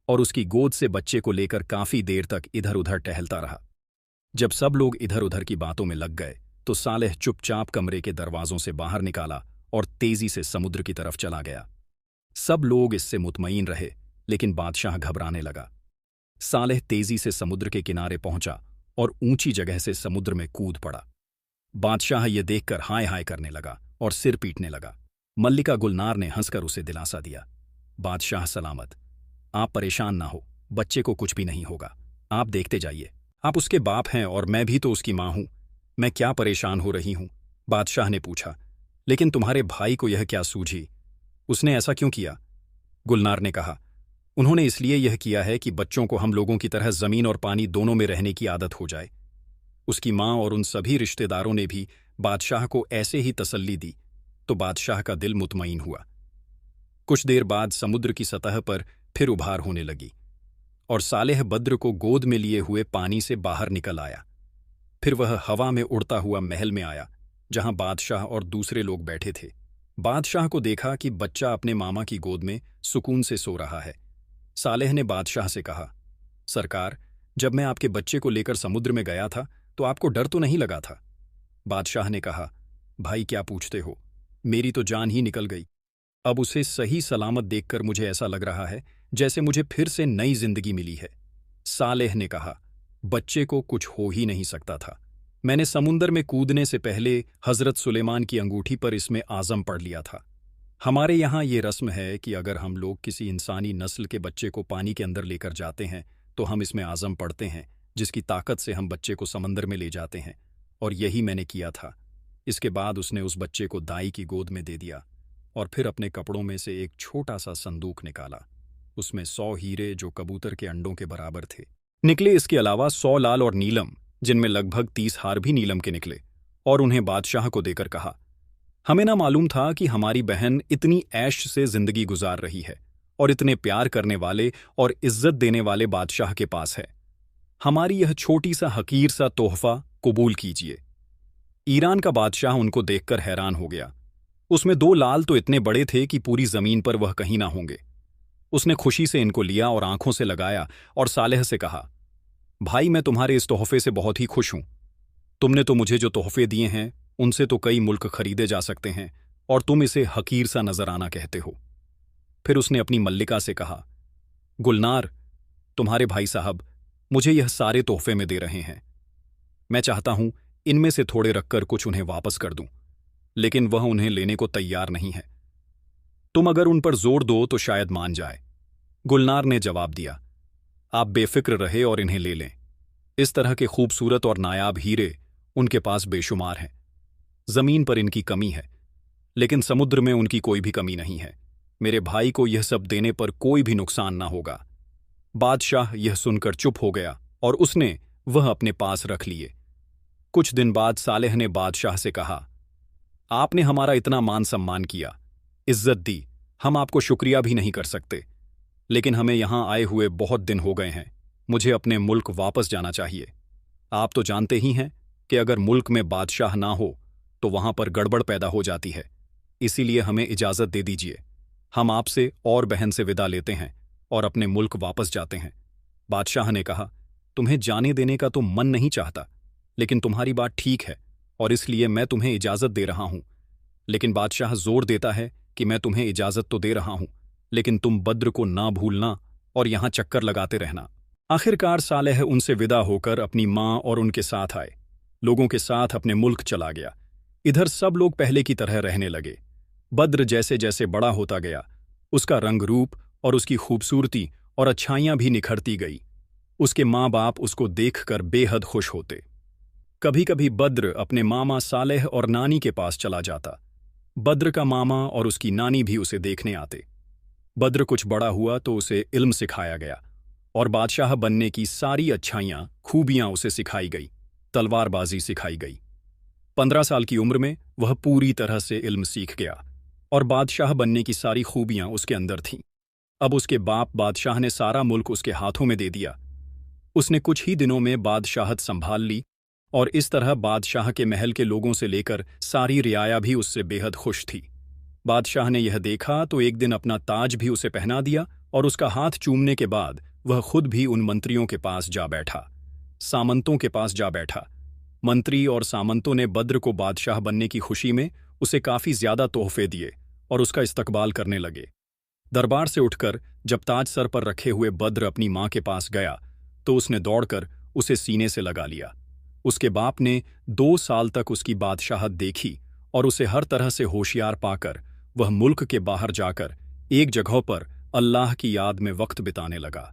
और उसकी गोद से बच्चे को लेकर काफी देर तक इधर उधर टहलता रहा। जब सब लोग इधर उधर की बातों में लग गए तो सालेह चुपचाप कमरे के दरवाजों से बाहर निकाला और तेजी से समुद्र की तरफ चला गया। सब लोग इससे मुतमईन रहे, लेकिन बादशाह घबराने लगा। सालेह तेजी से समुद्र के किनारे पहुंचा और ऊंची जगह से समुद्र में कूद पड़ा। बादशाह ये देखकर हाय हाय करने लगा और सिर पीटने लगा। मल्लिका गुलनार ने हंसकर उसे दिलासा दिया, बादशाह सलामत, आप परेशान ना हो, बच्चे को कुछ भी नहीं होगा, आप देखते जाइए, आप उसके बाप हैं और मैं भी तो उसकी मां हूं, मैं क्या परेशान हो रही हूं? बादशाह ने पूछा, लेकिन तुम्हारे भाई को यह क्या सूझी, उसने ऐसा क्यों किया? गुलनार ने कहा, उन्होंने इसलिए यह किया है कि बच्चों को हम लोगों की तरह जमीन और पानी दोनों में रहने की आदत हो जाए। उसकी मां और उन सभी रिश्तेदारों ने भी बादशाह को ऐसे ही तसल्ली दी तो बादशाह का दिल मुतमईन हुआ। कुछ देर बाद समुद्र की सतह पर फिर उभार होने लगी और सालेह बद्र को गोद में लिए हुए पानी से बाहर निकल आया। फिर वह हवा में उड़ता हुआ महल में आया जहां बादशाह और दूसरे लोग बैठे थे। बादशाह को देखा कि बच्चा अपने मामा की गोद में सुकून से सो रहा है। सालेह ने बादशाह से कहा, सरकार, जब मैं आपके बच्चे को लेकर समुद्र में गया था तो आपको डर तो नहीं लगा था? बादशाह ने कहा, भाई क्या पूछते हो, मेरी तो जान ही निकल गई। अब उसे सही सलामत देखकर मुझे ऐसा लग रहा है जैसे मुझे फिर से नई जिंदगी मिली है। सालेह ने कहा, बच्चे को कुछ हो ही नहीं सकता था। मैंने समुंदर में कूदने से पहले हजरत सुलेमान की अंगूठी पर इसमें आज़म पढ़ लिया था। हमारे यहाँ ये रस्म है कि अगर हम लोग किसी इंसानी नस्ल के बच्चे को पानी के अंदर लेकर जाते हैं तो हम इसमें आज़म पढ़ते हैं, जिसकी ताकत से हम बच्चे को समंदर में ले जाते हैं। और यही मैंने किया था। इसके बाद उसने उस बच्चे को दाई की गोद में दे दिया और फिर अपने कपड़ों में से एक छोटा सा संदूक निकाला। उसमें 100 हीरे जो कबूतर के अंडों के बराबर थे निकले। इसके अलावा 100 लाल और नीलम, जिनमें लगभग 30 हार भी नीलम के निकले, और उन्हें बादशाह को देकर कहा, हमें ना मालूम था कि हमारी बहन इतनी ऐश से जिंदगी गुजार रही है और इतने प्यार करने वाले और इज्जत देने वाले बादशाह के पास है। हमारी यह छोटी सा हकीर सा तोहफा कबूल कीजिए। ईरान का बादशाह उनको देखकर हैरान हो गया। उसमें 2 लाल तो इतने बड़े थे कि पूरी जमीन पर वह कहीं ना होंगे। उसने खुशी से इनको लिया और आंखों से लगाया और सालेह से कहा, भाई मैं तुम्हारे इस तोहफे से बहुत ही खुश हूं। तुमने तो मुझे जो तोहफे दिए हैं उनसे तो कई मुल्क खरीदे जा सकते हैं और तुम इसे हकीर सा नजराना कहते हो। फिर उसने अपनी मल्लिका से कहा, गुलनार, तुम्हारे भाई साहब मुझे यह सारे तोहफे में दे रहे हैं। मैं चाहता हूं इनमें से थोड़े रखकर कुछ उन्हें वापस कर दूं, लेकिन वह उन्हें लेने को तैयार नहीं है। तुम अगर उन पर जोर दो तो शायद मान जाए। गुलनार ने जवाब दिया, आप बेफिक्र रहे और इन्हें ले लें। इस तरह के खूबसूरत और नायाब हीरे उनके पास बेशुमार हैं। जमीन पर इनकी कमी है, लेकिन समुद्र में उनकी कोई भी कमी नहीं है। मेरे भाई को यह सब देने पर कोई भी नुकसान ना होगा। बादशाह यह सुनकर चुप हो गया और उसने वह अपने पास रख लिए। कुछ दिन बाद सालेह ने बादशाह से कहा, आपने हमारा इतना मान सम्मान किया, इज्जत दी, हम आपको शुक्रिया भी नहीं कर सकते। लेकिन हमें यहां आए हुए बहुत दिन हो गए हैं। मुझे अपने मुल्क वापस जाना चाहिए। आप तो जानते ही हैं कि अगर मुल्क में बादशाह ना हो तो वहां पर गड़बड़ पैदा हो जाती है। इसीलिए हमें इजाजत दे दीजिए। हम आपसे और बहन से विदा लेते हैं और अपने मुल्क वापस जाते हैं। बादशाह ने कहा, तुम्हें जाने देने का तो मन नहीं चाहता, लेकिन तुम्हारी बात ठीक है और इसलिए मैं तुम्हें इजाजत दे रहा हूं। लेकिन बादशाह जोर देता है कि मैं तुम्हें इजाजत तो दे रहा हूं, लेकिन तुम बद्र को ना भूलना और यहां चक्कर लगाते रहना। आखिरकार सालेह उनसे विदा होकर अपनी मां और उनके साथ आए, लोगों के साथ अपने मुल्क चला गया। इधर सब लोग पहले की तरह रहने लगे। बद्र जैसे जैसे बड़ा होता गया, उसका रंग रूप और उसकी खूबसूरती और अच्छाइयां भी निखरती गई। उसके माँ बाप उसको देखकर बेहद खुश होते। कभी कभी बद्र अपने मामा सालेह और नानी के पास चला जाता। बद्र का मामा और उसकी नानी भी उसे देखने आते। बद्र कुछ बड़ा हुआ तो उसे इल्म सिखाया गया और बादशाह बनने की सारी अच्छाइयां खूबियां उसे सिखाई गई। तलवारबाजी सिखाई गई। 15 साल की उम्र में वह पूरी तरह से इल्म सीख गया और बादशाह बनने की सारी खूबियां उसके अंदर थीं। अब उसके बाप बादशाह ने सारा मुल्क उसके हाथों में दे दिया। उसने कुछ ही दिनों में बादशाहत संभाल ली और इस तरह बादशाह के महल के लोगों से लेकर सारी रियाया भी उससे बेहद खुश थी। बादशाह ने यह देखा तो एक दिन अपना ताज भी उसे पहना दिया और उसका हाथ चूमने के बाद वह खुद भी उन मंत्रियों के पास जा बैठा, सामंतों के पास जा बैठा। मंत्री और सामंतों ने बद्र को बादशाह बनने की खुशी में उसे काफी ज्यादा तोहफे दिए और उसका इस्तकबाल करने लगे। दरबार से उठकर जब ताज सर पर रखे हुए बद्र अपनी मां के पास गया तो उसने दौड़कर उसे सीने से लगा लिया। उसके बाप ने 2 साल तक उसकी बादशाहत देखी और उसे हर तरह से होशियार पाकर वह मुल्क के बाहर जाकर एक जगह पर अल्लाह की याद में वक्त बिताने लगा।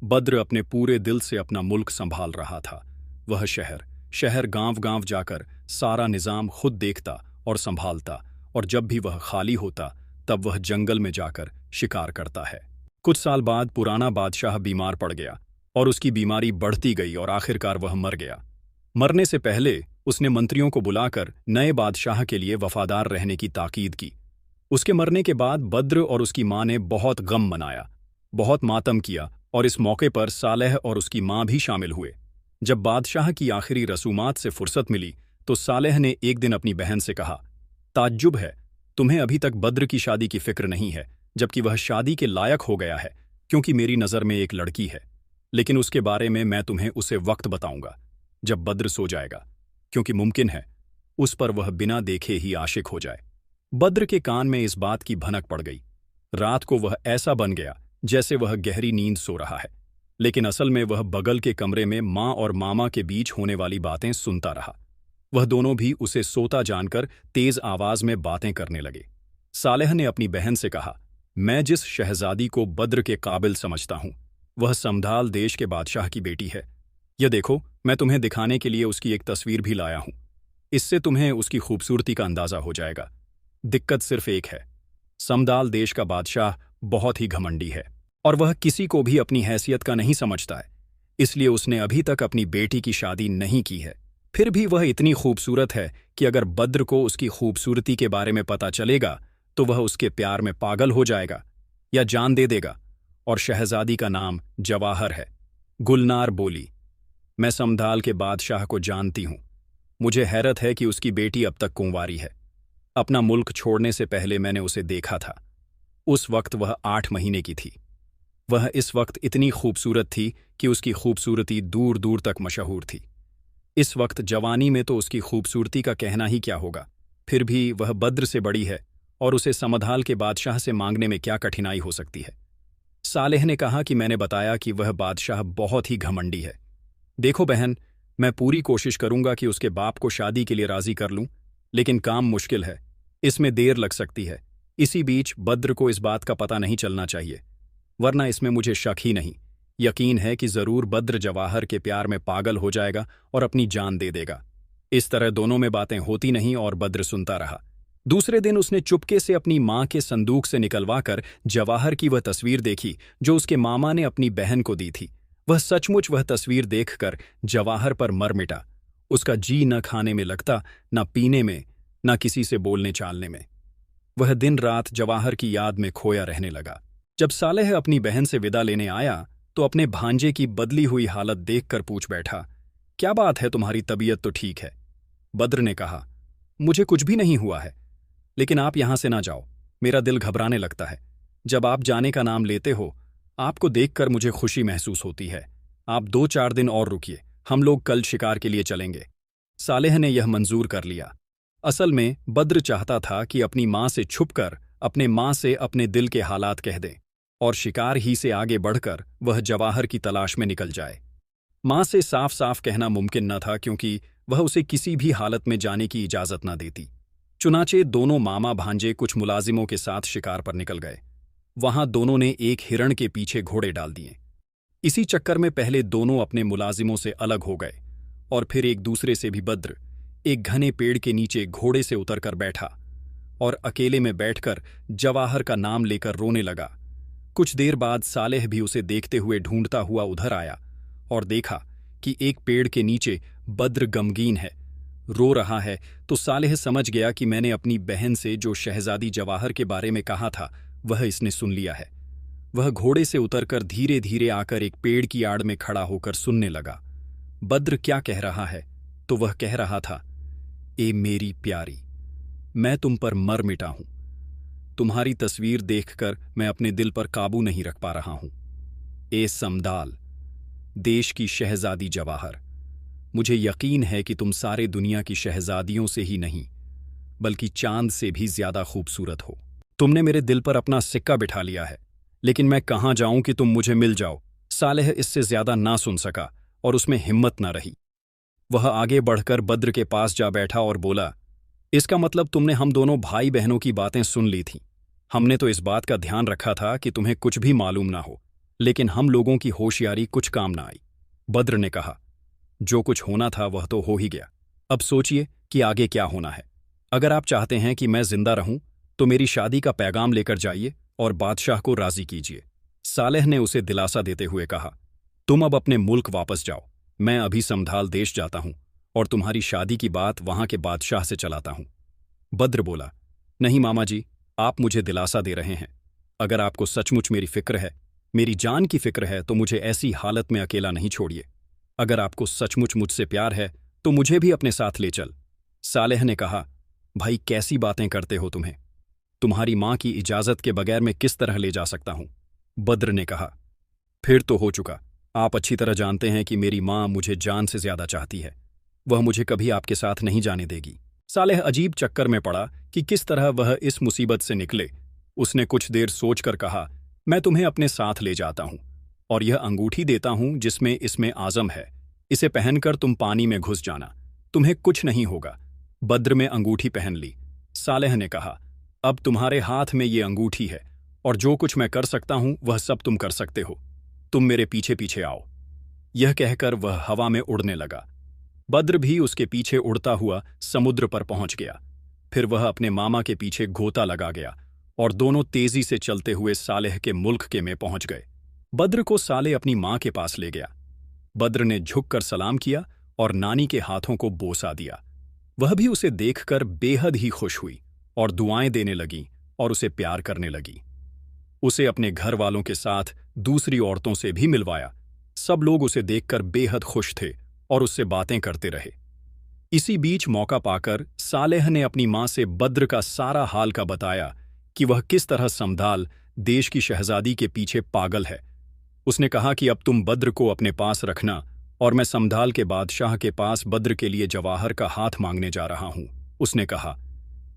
बद्र अपने पूरे दिल से अपना मुल्क संभाल रहा था। वह शहर गांव-गांव जाकर सारा निजाम खुद देखता और संभालता, और जब भी वह खाली होता तब वह जंगल में जाकर शिकार करता है। कुछ साल बाद पुराना बादशाह बीमार पड़ गया और उसकी बीमारी बढ़ती गई और आखिरकार वह मर गया। मरने से पहले उसने मंत्रियों को बुलाकर नए बादशाह के लिए वफादार रहने की ताकीद की। उसके मरने के बाद बद्र और उसकी मां ने बहुत गम मनाया, बहुत मातम किया और इस मौके पर सालेह और उसकी मां भी शामिल हुए। जब बादशाह की आखिरी रसूमात से फुर्सत मिली तो सालेह ने एक दिन अपनी बहन से कहा, ताज्जुब है, तुम्हें अभी तक बद्र की शादी की फिक्र नहीं है, जबकि वह शादी के लायक हो गया है, क्योंकि मेरी नज़र में एक लड़की है। लेकिन उसके बारे में मैं तुम्हें उसे वक्त बताऊंगा जब बद्र सो जाएगा, क्योंकि मुमकिन है उस पर वह बिना देखे ही आशिक हो जाए। बद्र के कान में इस बात की भनक पड़ गई। रात को वह ऐसा बन गया जैसे वह गहरी नींद सो रहा है, लेकिन असल में वह बगल के कमरे में माँ और मामा के बीच होने वाली बातें सुनता रहा। वह दोनों भी उसे सोता जानकर तेज आवाज में बातें करने लगे। सालेह ने अपनी बहन से कहा, मैं जिस शहजादी को बद्र के काबिल समझता हूं, वह समधाल देश के बादशाह की बेटी है। यह देखो, मैं तुम्हें दिखाने के लिए उसकी एक तस्वीर भी लाया हूं। इससे तुम्हें उसकी खूबसूरती का अंदाजा हो जाएगा। दिक्कत सिर्फ एक है, समदाल देश का बादशाह बहुत ही घमंडी है और वह किसी को भी अपनी हैसियत का नहीं समझता है, इसलिए उसने अभी तक अपनी बेटी की शादी नहीं की है। फिर भी वह इतनी खूबसूरत है कि अगर बद्र को उसकी खूबसूरती के बारे में पता चलेगा तो वह उसके प्यार में पागल हो जाएगा या जान दे देगा। और शहजादी का नाम जवाहर है। गुलनार बोली, मैं समधाल के बादशाह को जानती हूं। मुझे हैरत है कि उसकी बेटी अब तक कुंवारी है। अपना मुल्क छोड़ने से पहले मैंने उसे देखा था। उस वक्त वह 8 महीने की थी। वह इस वक्त इतनी खूबसूरत थी कि उसकी खूबसूरती दूर दूर तक मशहूर थी। इस वक्त जवानी में तो उसकी खूबसूरती का कहना ही क्या होगा। फिर भी वह बद्र से बड़ी है और उसे समधाल के बादशाह से मांगने में क्या कठिनाई हो सकती है। सालेह ने कहा कि मैंने बताया कि वह बादशाह बहुत ही घमंडी है। देखो बहन, मैं पूरी कोशिश करूंगा कि उसके बाप को शादी के लिए राजी कर लूं, लेकिन काम मुश्किल है। इसमें देर लग सकती है। इसी बीच बद्र को इस बात का पता नहीं चलना चाहिए, वरना इसमें मुझे शक ही नहीं, यकीन है कि जरूर बद्र जवाहर के प्यार में पागल हो जाएगा और अपनी जान दे देगा। इस तरह दोनों में बातें होती नहीं और बद्र सुनता रहा। दूसरे दिन उसने चुपके से अपनी माँ के संदूक से निकलवाकर जवाहर की वह तस्वीर देखी जो उसके मामा ने अपनी बहन को दी थी। वह सचमुच वह तस्वीर देखकर जवाहर पर मर मिटा। उसका जी न खाने में लगता, न पीने में, न किसी से बोलने चालने में। वह दिन रात जवाहर की याद में खोया रहने लगा। जब सालेह अपनी बहन से विदा लेने आया तो अपने भांजे की बदली हुई हालत देखकर पूछ बैठा, क्या बात है, तुम्हारी तबीयत तो ठीक है? बद्र ने कहा, मुझे कुछ भी नहीं हुआ है, लेकिन आप यहां से ना जाओ, मेरा दिल घबराने लगता है। जब आप जाने का नाम लेते हो, आपको देखकर मुझे खुशी महसूस होती है। आप 2-4 दिन और रुकिए, हम लोग कल शिकार के लिए चलेंगे। सालेह ने यह मंजूर कर लिया। असल में बद्र चाहता था कि अपनी माँ से छुपकर अपने माँ से अपने दिल के हालात कह दे और शिकार ही से आगे बढ़कर वह जवाहर की तलाश में निकल जाए। माँ से साफ साफ कहना मुमकिन न था, क्योंकि वह उसे किसी भी हालत में जाने की इजाजत न देती। चुनाचे दोनों मामा भांजे कुछ मुलाजिमों के साथ शिकार पर निकल गए। वहां दोनों ने एक हिरण के पीछे घोड़े डाल दिए। इसी चक्कर में पहले दोनों अपने मुलाजिमों से अलग हो गए और फिर एक दूसरे से भी। बद्र एक घने पेड़ के नीचे घोड़े से उतरकर बैठा और अकेले में बैठकर जवाहर का नाम लेकर रोने लगा। कुछ देर बाद सालेह भी उसे देखते हुए ढूंढता हुआ उधर आया और देखा कि एक पेड़ के नीचे बद्र गमगीन है, रो रहा है। तो सालेह समझ गया कि मैंने अपनी बहन से जो शहजादी जवाहर के बारे में कहा था वह इसने सुन लिया है। वह घोड़े से उतरकर धीरे धीरे आकर एक पेड़ की आड़ में खड़ा होकर सुनने लगा। बद्र क्या कह रहा है? तो वह कह रहा था, ए मेरी प्यारी, मैं तुम पर मर मिटा हूं। तुम्हारी तस्वीर देखकर मैं अपने दिल पर काबू नहीं रख पा रहा हूं। ए समदाल देश की शहजादी जवाहर, मुझे यकीन है कि तुम सारे दुनिया की शहजादियों से ही नहीं बल्कि चांद से भी ज्यादा खूबसूरत हो। तुमने मेरे दिल पर अपना सिक्का बिठा लिया है, लेकिन मैं कहां जाऊं कि तुम मुझे मिल जाओ। सालेह इससे ज्यादा ना सुन सका और उसमें हिम्मत न रही। वह आगे बढ़कर बद्र के पास जा बैठा और बोला, इसका मतलब तुमने हम दोनों भाई बहनों की बातें सुन ली थीं। हमने तो इस बात का ध्यान रखा था कि तुम्हें कुछ भी मालूम ना हो, लेकिन हम लोगों की होशियारी कुछ काम ना आई। बद्र ने कहा, जो कुछ होना था वह तो हो ही गया। अब सोचिए कि आगे क्या होना है। अगर आप चाहते हैं कि मैं जिंदा रहूं तो मेरी शादी का पैगाम लेकर जाइए और बादशाह को राजी कीजिए। सालेह ने उसे दिलासा देते हुए कहा, तुम अब अपने मुल्क वापस जाओ। मैं अभी समधाल देश जाता हूं और तुम्हारी शादी की बात वहां के बादशाह से चलाता हूं। बद्र बोला, नहीं मामा जी, आप मुझे दिलासा दे रहे हैं। अगर आपको सचमुच मेरी फिक्र है, मेरी जान की फिक्र है, तो मुझे ऐसी हालत में अकेला नहीं छोड़िए। अगर आपको सचमुच मुझसे प्यार है तो मुझे भी अपने साथ ले चल। सालेह ने कहा, भाई कैसी बातें करते हो तुम्हें? तुम्हारी माँ की इजाजत के बगैर मैं किस तरह ले जा सकता हूं? बद्र ने कहा, फिर तो हो चुका। आप अच्छी तरह जानते हैं कि मेरी माँ मुझे जान से ज्यादा चाहती है। वह मुझे कभी आपके साथ नहीं जाने देगी। सालेह अजीब चक्कर में पड़ा कि किस तरह वह इस मुसीबत से निकले। उसने कुछ देर सोचकर कहा, मैं तुम्हें अपने साथ ले जाता हूं और यह अंगूठी देता हूं जिसमें इसमें आज़म है। इसे पहनकर तुम पानी में घुस जाना, तुम्हें कुछ नहीं होगा। बद्र में अंगूठी पहन ली। सालेह ने कहा, अब तुम्हारे हाथ में ये अंगूठी है और जो कुछ मैं कर सकता हूं वह सब तुम कर सकते हो। तुम मेरे पीछे पीछे आओ। यह कहकर वह हवा में उड़ने लगा। बद्र भी उसके पीछे उड़ता हुआ समुद्र पर पहुंच गया। फिर वह अपने मामा के पीछे गोता लगा गया और दोनों तेजी से चलते हुए सालेह के मुल्क के में पहुंच गए। बद्र को सालेह अपनी मां के पास ले गया। बद्र ने झुककर सलाम किया और नानी के हाथों को बोसा दिया। वह भी उसे देखकर बेहद ही खुश हुई और दुआएं देने लगी और उसे प्यार करने लगी। उसे अपने घर वालों के साथ दूसरी औरतों से भी मिलवाया। सब लोग उसे देखकर बेहद खुश थे और उससे बातें करते रहे। इसी बीच मौका पाकर सालेह ने अपनी मां से बद्र का सारा हाल का बताया कि वह किस तरह समदाल देश की शहजादी के पीछे पागल है। उसने कहा कि अब तुम बद्र को अपने पास रखना और मैं समदाल के बादशाह के पास बद्र के लिए जवाहर का हाथ मांगने जा रहा हूं। उसने कहा,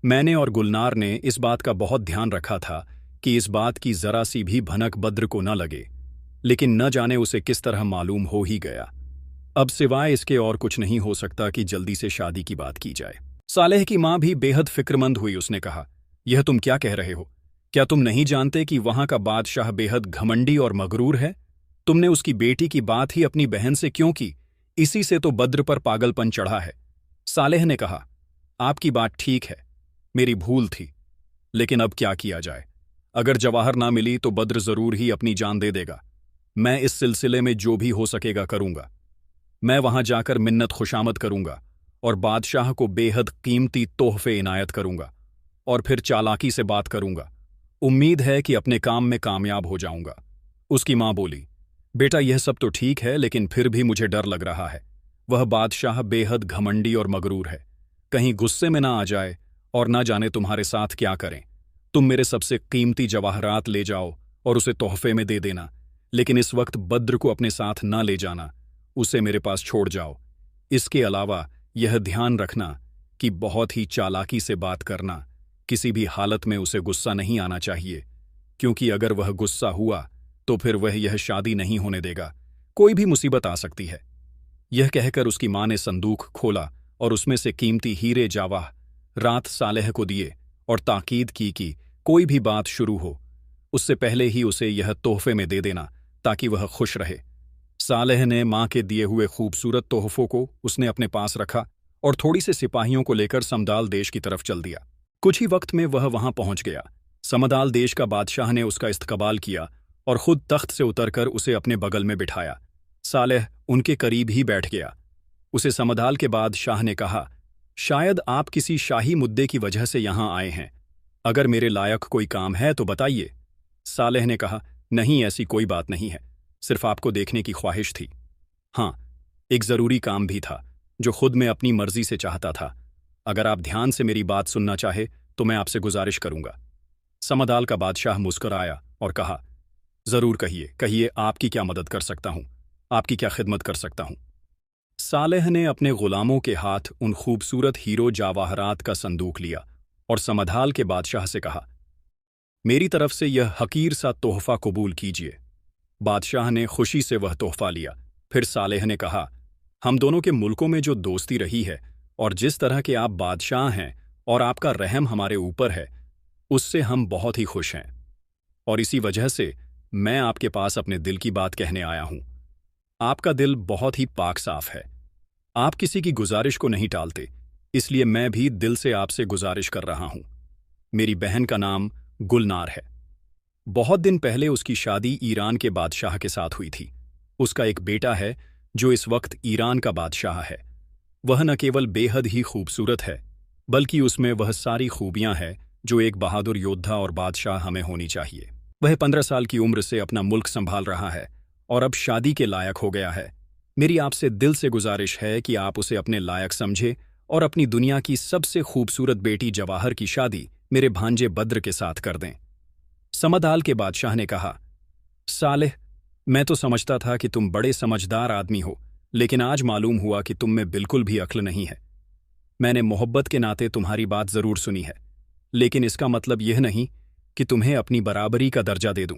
मैंने और गुलनार ने इस बात का बहुत ध्यान रखा था कि इस बात की जरा सी भी भनक बद्र को न लगे, लेकिन न जाने उसे किस तरह मालूम हो ही गया। अब सिवाय इसके और कुछ नहीं हो सकता कि जल्दी से शादी की बात की जाए। सालेह की मां भी बेहद फिक्रमंद हुई। उसने कहा, यह तुम क्या कह रहे हो? क्या तुम नहीं जानते कि वहां का बादशाह बेहद घमंडी और मगरूर है? तुमने उसकी बेटी की बात ही अपनी बहन से क्यों की? इसी से तो बद्र पर पागलपन चढ़ा है। सालेह ने कहा, आपकी बात ठीक है, मेरी भूल थी, लेकिन अब क्या किया जाए? अगर जवाहर ना मिली तो बद्र जरूर ही अपनी जान दे देगा। मैं इस सिलसिले में जो भी हो सकेगा करूंगा। मैं वहां जाकर मिन्नत खुशामद करूंगा और बादशाह को बेहद कीमती तोहफे इनायत करूंगा और फिर चालाकी से बात करूंगा। उम्मीद है कि अपने काम में कामयाब हो जाऊंगा। उसकी मां बोली, बेटा यह सब तो ठीक है, लेकिन फिर भी मुझे डर लग रहा है। वह बादशाह बेहद घमंडी और मगरूर है। कहीं गुस्से में ना आ जाए और ना जाने तुम्हारे साथ क्या करें। तुम मेरे सबसे कीमती जवाहरात ले जाओ और उसे तोहफे में दे देना, लेकिन इस वक्त बद्र को अपने साथ ना ले जाना, उसे मेरे पास छोड़ जाओ। इसके अलावा यह ध्यान रखना कि बहुत ही चालाकी से बात करना। किसी भी हालत में उसे गुस्सा नहीं आना चाहिए, क्योंकि अगर वह गुस्सा हुआ तो फिर वह यह शादी नहीं होने देगा। कोई भी मुसीबत आ सकती है। यह कहकर उसकी मां ने संदूक खोला और उसमें से कीमती हीरे जावाह रात सालेह को दिए और ताकीद की कि कोई भी बात शुरू हो उससे पहले ही उसे यह तोहफे में दे देना, ताकि वह खुश रहे। सालेह ने मां के दिए हुए खूबसूरत तोहफों को उसने अपने पास रखा और थोड़ी से सिपाहियों को लेकर समदाल देश की तरफ चल दिया। कुछ ही वक्त में वह वहां पहुंच गया। समदाल देश का बादशाह ने उसका इस्तकबाल किया और खुद तख्त से उतरकर उसे अपने बगल में बिठाया। सालेह उनके करीब ही बैठ गया। उसे समदाल के बादशाह ने कहा, शायद आप किसी शाही मुद्दे की वजह से यहां आए हैं। अगर मेरे लायक कोई काम है तो बताइए। सालेह ने कहा, नहीं, ऐसी कोई बात नहीं है, सिर्फ आपको देखने की ख्वाहिश थी। हाँ, एक जरूरी काम भी था जो खुद मैं अपनी मर्जी से चाहता था। अगर आप ध्यान से मेरी बात सुनना चाहे तो मैं आपसे गुजारिश करूंगा। समदाल का बादशाह मुस्कुराया और कहा, जरूर कहिए, कहिए, आपकी क्या मदद कर सकता हूं, आपकी क्या खिदमत कर सकता हूं। सालेह ने अपने गुलामों के हाथ उन खूबसूरत हीरो जावाहरात का संदूक लिया और समदाल के बादशाह से कहा, मेरी तरफ से यह हकीर सा तोहफा कबूल कीजिए। बादशाह ने खुशी से वह तोहफा लिया। फिर सालेह ने कहा, हम दोनों के मुल्कों में जो दोस्ती रही है और जिस तरह के आप बादशाह हैं और आपका रहम हमारे ऊपर है, उससे हम बहुत ही खुश हैं और इसी वजह से मैं आपके पास अपने दिल की बात कहने आया हूं। आपका दिल बहुत ही पाक साफ है। आप किसी की गुजारिश को नहीं टालते, इसलिए मैं भी दिल से आपसे गुजारिश कर रहा हूं। मेरी बहन का नाम गुलनार है। बहुत दिन पहले उसकी शादी ईरान के बादशाह के साथ हुई थी। उसका एक बेटा है जो इस वक्त ईरान का बादशाह है। वह न केवल बेहद ही खूबसूरत है, बल्कि उसमें वह सारी खूबियां हैं जो एक बहादुर योद्धा और बादशाह हमें होनी चाहिए। वह 15 साल की उम्र से अपना मुल्क संभाल रहा है और अब शादी के लायक हो गया है। मेरी आपसे दिल से गुजारिश है कि आप उसे अपने लायक समझे और अपनी दुनिया की सबसे खूबसूरत बेटी जवाहर की शादी मेरे भांजे बद्र के साथ कर दें। समदाल के बादशाह ने कहा, सालेह, मैं तो समझता था कि तुम बड़े समझदार आदमी हो, लेकिन आज मालूम हुआ कि तुम में बिल्कुल भी अक्ल नहीं है। मैंने मोहब्बत के नाते तुम्हारी बात जरूर सुनी है, लेकिन इसका मतलब यह नहीं कि तुम्हें अपनी बराबरी का दर्जा दे दूं।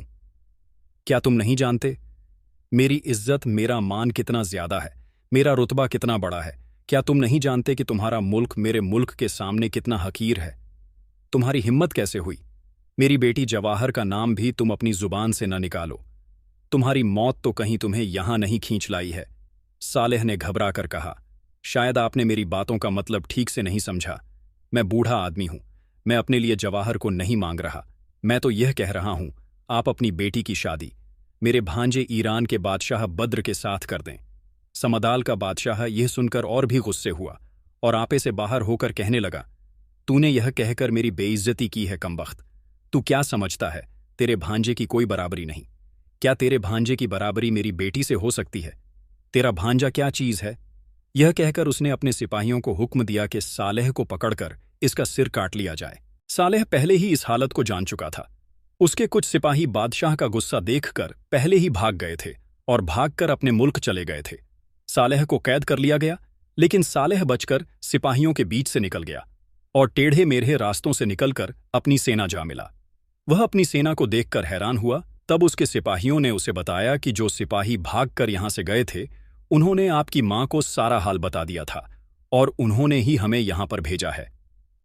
क्या तुम नहीं जानते मेरी इज्जत, मेरा मान कितना ज्यादा है, मेरा रुतबा कितना बड़ा है? क्या तुम नहीं जानते कि तुम्हारा मुल्क मेरे मुल्क के सामने कितना हकीर है? तुम्हारी हिम्मत कैसे हुई? मेरी बेटी जवाहर का नाम भी तुम अपनी जुबान से न निकालो। तुम्हारी मौत तो कहीं तुम्हें यहां नहीं खींच लाई है। सालेह ने घबरा कर कहा, शायद आपने मेरी बातों का मतलब ठीक से नहीं समझा। मैं बूढ़ा आदमी हूं, मैं अपने लिए जवाहर को नहीं मांग रहा। मैं तो यह कह रहा हूं, आप अपनी बेटी की शादी मेरे भांजे ईरान के बादशाह बद्र के साथ कर दें। समदाल का बादशाह यह सुनकर और भी गुस्से हुआ और आपे से बाहर होकर कहने लगा, तूने यह कहकर मेरी बेइज्जती की है कमबख्त। तू क्या समझता है, तेरे भांजे की कोई बराबरी नहीं। क्या तेरे भांजे की बराबरी मेरी बेटी से हो सकती है? तेरा भांजा क्या चीज है? यह कहकर उसने अपने सिपाहियों को हुक्म दिया कि सालेह को पकड़कर इसका सिर काट लिया जाए। सालेह पहले ही इस हालत को जान चुका था। उसके कुछ सिपाही बादशाह का गुस्सा देखकर पहले ही भाग गए थे और भागकर अपने मुल्क चले गए थे। सालेह को कैद कर लिया गया, लेकिन सालेह बचकर सिपाहियों के बीच से निकल गया और टेढ़े मेढ़े रास्तों से निकलकर अपनी सेना जा मिला। वह अपनी सेना को देखकर हैरान हुआ। तब उसके सिपाहियों ने उसे बताया कि जो सिपाही भागकर यहां से गए थे, उन्होंने आपकी मां को सारा हाल बता दिया था और उन्होंने ही हमें यहां पर भेजा है।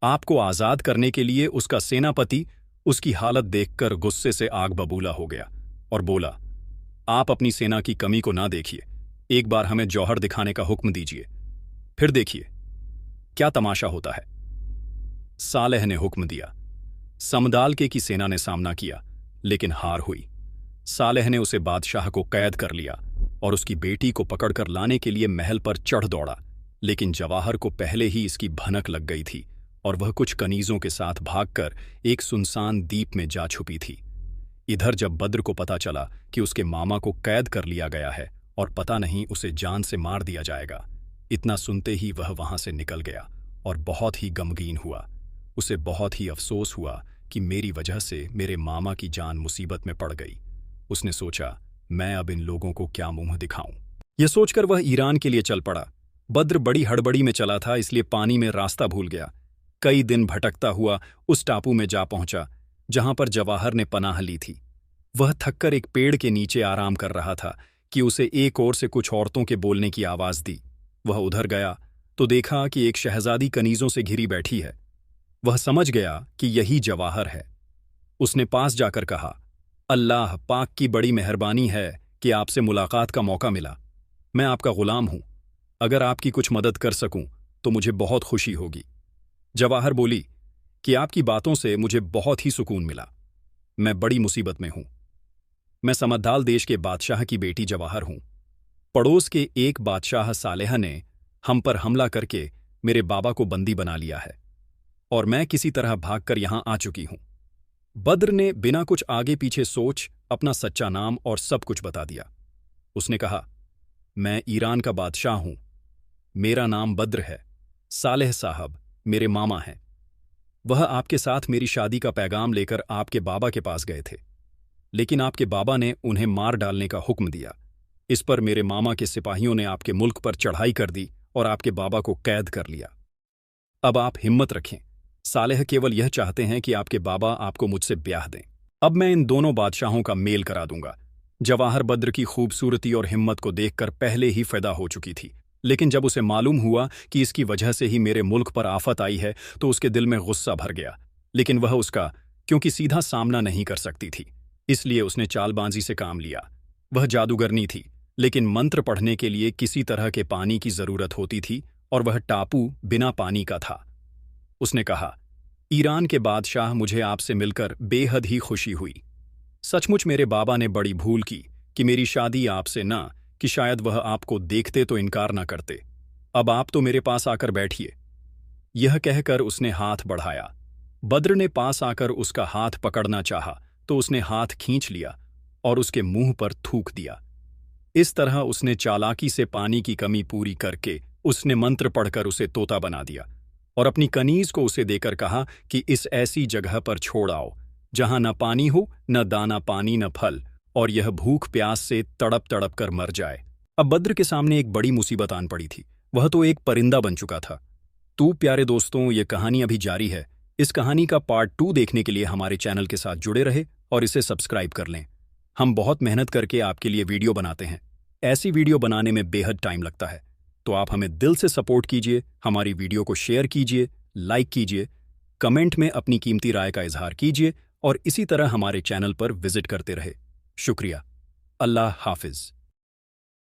आपको आजाद करने के लिए उसका सेनापति उसकी हालत देखकर गुस्से से आग बबूला हो गया और बोला, आप अपनी सेना की कमी को ना देखिए, एक बार हमें जौहर दिखाने का हुक्म दीजिए, फिर देखिए क्या तमाशा होता है। सालेह ने हुक्म दिया। समदाल की सेना ने सामना किया, लेकिन हार हुई। सालेह ने उसे बादशाह को कैद कर लिया और उसकी बेटी को पकड़कर लाने के लिए महल पर चढ़ दौड़ा, लेकिन जवाहर को पहले ही इसकी भनक लग गई थी और वह कुछ कनीजों के साथ भागकर एक सुनसान द्वीप में जा छुपी थी। इधर जब बद्र को पता चला कि उसके मामा को कैद कर लिया गया है और पता नहीं उसे जान से मार दिया जाएगा, इतना सुनते ही वह वहां से निकल गया और बहुत ही गमगीन हुआ। उसे बहुत ही अफसोस हुआ कि मेरी वजह से मेरे मामा की जान मुसीबत में पड़ गई। उसने सोचा, मैं अब इन लोगों को क्या मुंह दिखाऊं। यह सोचकर वह ईरान के लिए चल पड़ा। बद्र बड़ी हड़बड़ी में चला था, इसलिए पानी में रास्ता भूल गया। कई दिन भटकता हुआ उस टापू में जा पहुंचा जहां पर जवाहर ने पनाह ली थी। वह थककर एक पेड़ के नीचे आराम कर रहा था कि उसे एक ओर से कुछ औरतों के बोलने की आवाज दी। वह उधर गया तो देखा कि एक शहजादी कनीजों से घिरी बैठी है। वह समझ गया कि यही जवाहर है। उसने पास जाकर कहा, अल्लाह पाक की बड़ी मेहरबानी है कि आपसे मुलाकात का मौका मिला। मैं आपका गुलाम हूं, अगर आपकी कुछ मदद कर सकूं तो मुझे बहुत खुशी होगी। जवाहर बोली कि आपकी बातों से मुझे बहुत ही सुकून मिला। मैं बड़ी मुसीबत में हूं। मैं समदाल देश के बादशाह की बेटी जवाहर हूं। पड़ोस के एक बादशाह सालेह ने हम पर हमला करके मेरे बाबा को बंदी बना लिया है और मैं किसी तरह भागकर यहां आ चुकी हूं। बद्र ने बिना कुछ आगे पीछे सोच अपना सच्चा नाम और सब कुछ बता दिया। उसने कहा, मैं ईरान का बादशाह हूं, मेरा नाम बद्र है। सालेह साहब मेरे मामा हैं। वह आपके साथ मेरी शादी का पैगाम लेकर आपके बाबा के पास गए थे, लेकिन आपके बाबा ने उन्हें मार डालने का हुक्म दिया। इस पर मेरे मामा के सिपाहियों ने आपके मुल्क पर चढ़ाई कर दी और आपके बाबा को कैद कर लिया। अब आप हिम्मत रखें, सालेह केवल यह चाहते हैं कि आपके बाबा आपको मुझसे ब्याह दें। अब मैं इन दोनों बादशाहों का मेल करा दूंगा। जवाहर बद्र की खूबसूरती और हिम्मत को देखकर पहले ही फिदा हो चुकी थी, लेकिन जब उसे मालूम हुआ कि इसकी वजह से ही मेरे मुल्क पर आफत आई है तो उसके दिल में गुस्सा भर गया। लेकिन वह उसका क्योंकि सीधा सामना नहीं कर सकती थी, इसलिए उसने चालबाजी से काम लिया। वह जादूगरनी थी, लेकिन मंत्र पढ़ने के लिए किसी तरह के पानी की जरूरत होती थी और वह टापू बिना पानी का था। उसने कहा, ईरान के बादशाह, मुझे आपसे मिलकर बेहद ही खुशी हुई। सचमुच मेरे बाबा ने बड़ी भूल की कि मेरी शादी आपसे ना कि शायद वह आपको देखते तो इनकार ना करते। अब आप तो मेरे पास आकर बैठिए। यह कहकर उसने हाथ बढ़ाया। बद्र ने पास आकर उसका हाथ पकड़ना चाहा तो उसने हाथ खींच लिया और उसके मुंह पर थूक दिया। इस तरह उसने चालाकी से पानी की कमी पूरी करके उसने मंत्र पढ़कर उसे तोता बना दिया और अपनी कनीज को उसे देकर कहा कि इस ऐसी जगह पर छोड़ आओ जहां न पानी हो, न दाना पानी, न फल, और यह भूख प्यास से तड़प तड़प कर मर जाए। अब बद्र के सामने एक बड़ी मुसीबत आन पड़ी थी। वह तो एक परिंदा बन चुका था। तो प्यारे दोस्तों, ये कहानी अभी जारी है। इस कहानी का पार्ट 2 देखने के लिए हमारे चैनल के साथ जुड़े रहे और इसे सब्सक्राइब कर लें। हम बहुत मेहनत करके आपके लिए वीडियो बनाते हैं। ऐसी वीडियो बनाने में बेहद टाइम लगता है, तो आप हमें दिल से सपोर्ट कीजिए, हमारी वीडियो को शेयर कीजिए, लाइक कीजिए, कमेंट में अपनी कीमती राय का इजहार कीजिए और इसी तरह हमारे चैनल पर विजिट करते रहे। शुक्रिया। अल्लाह हाफिज।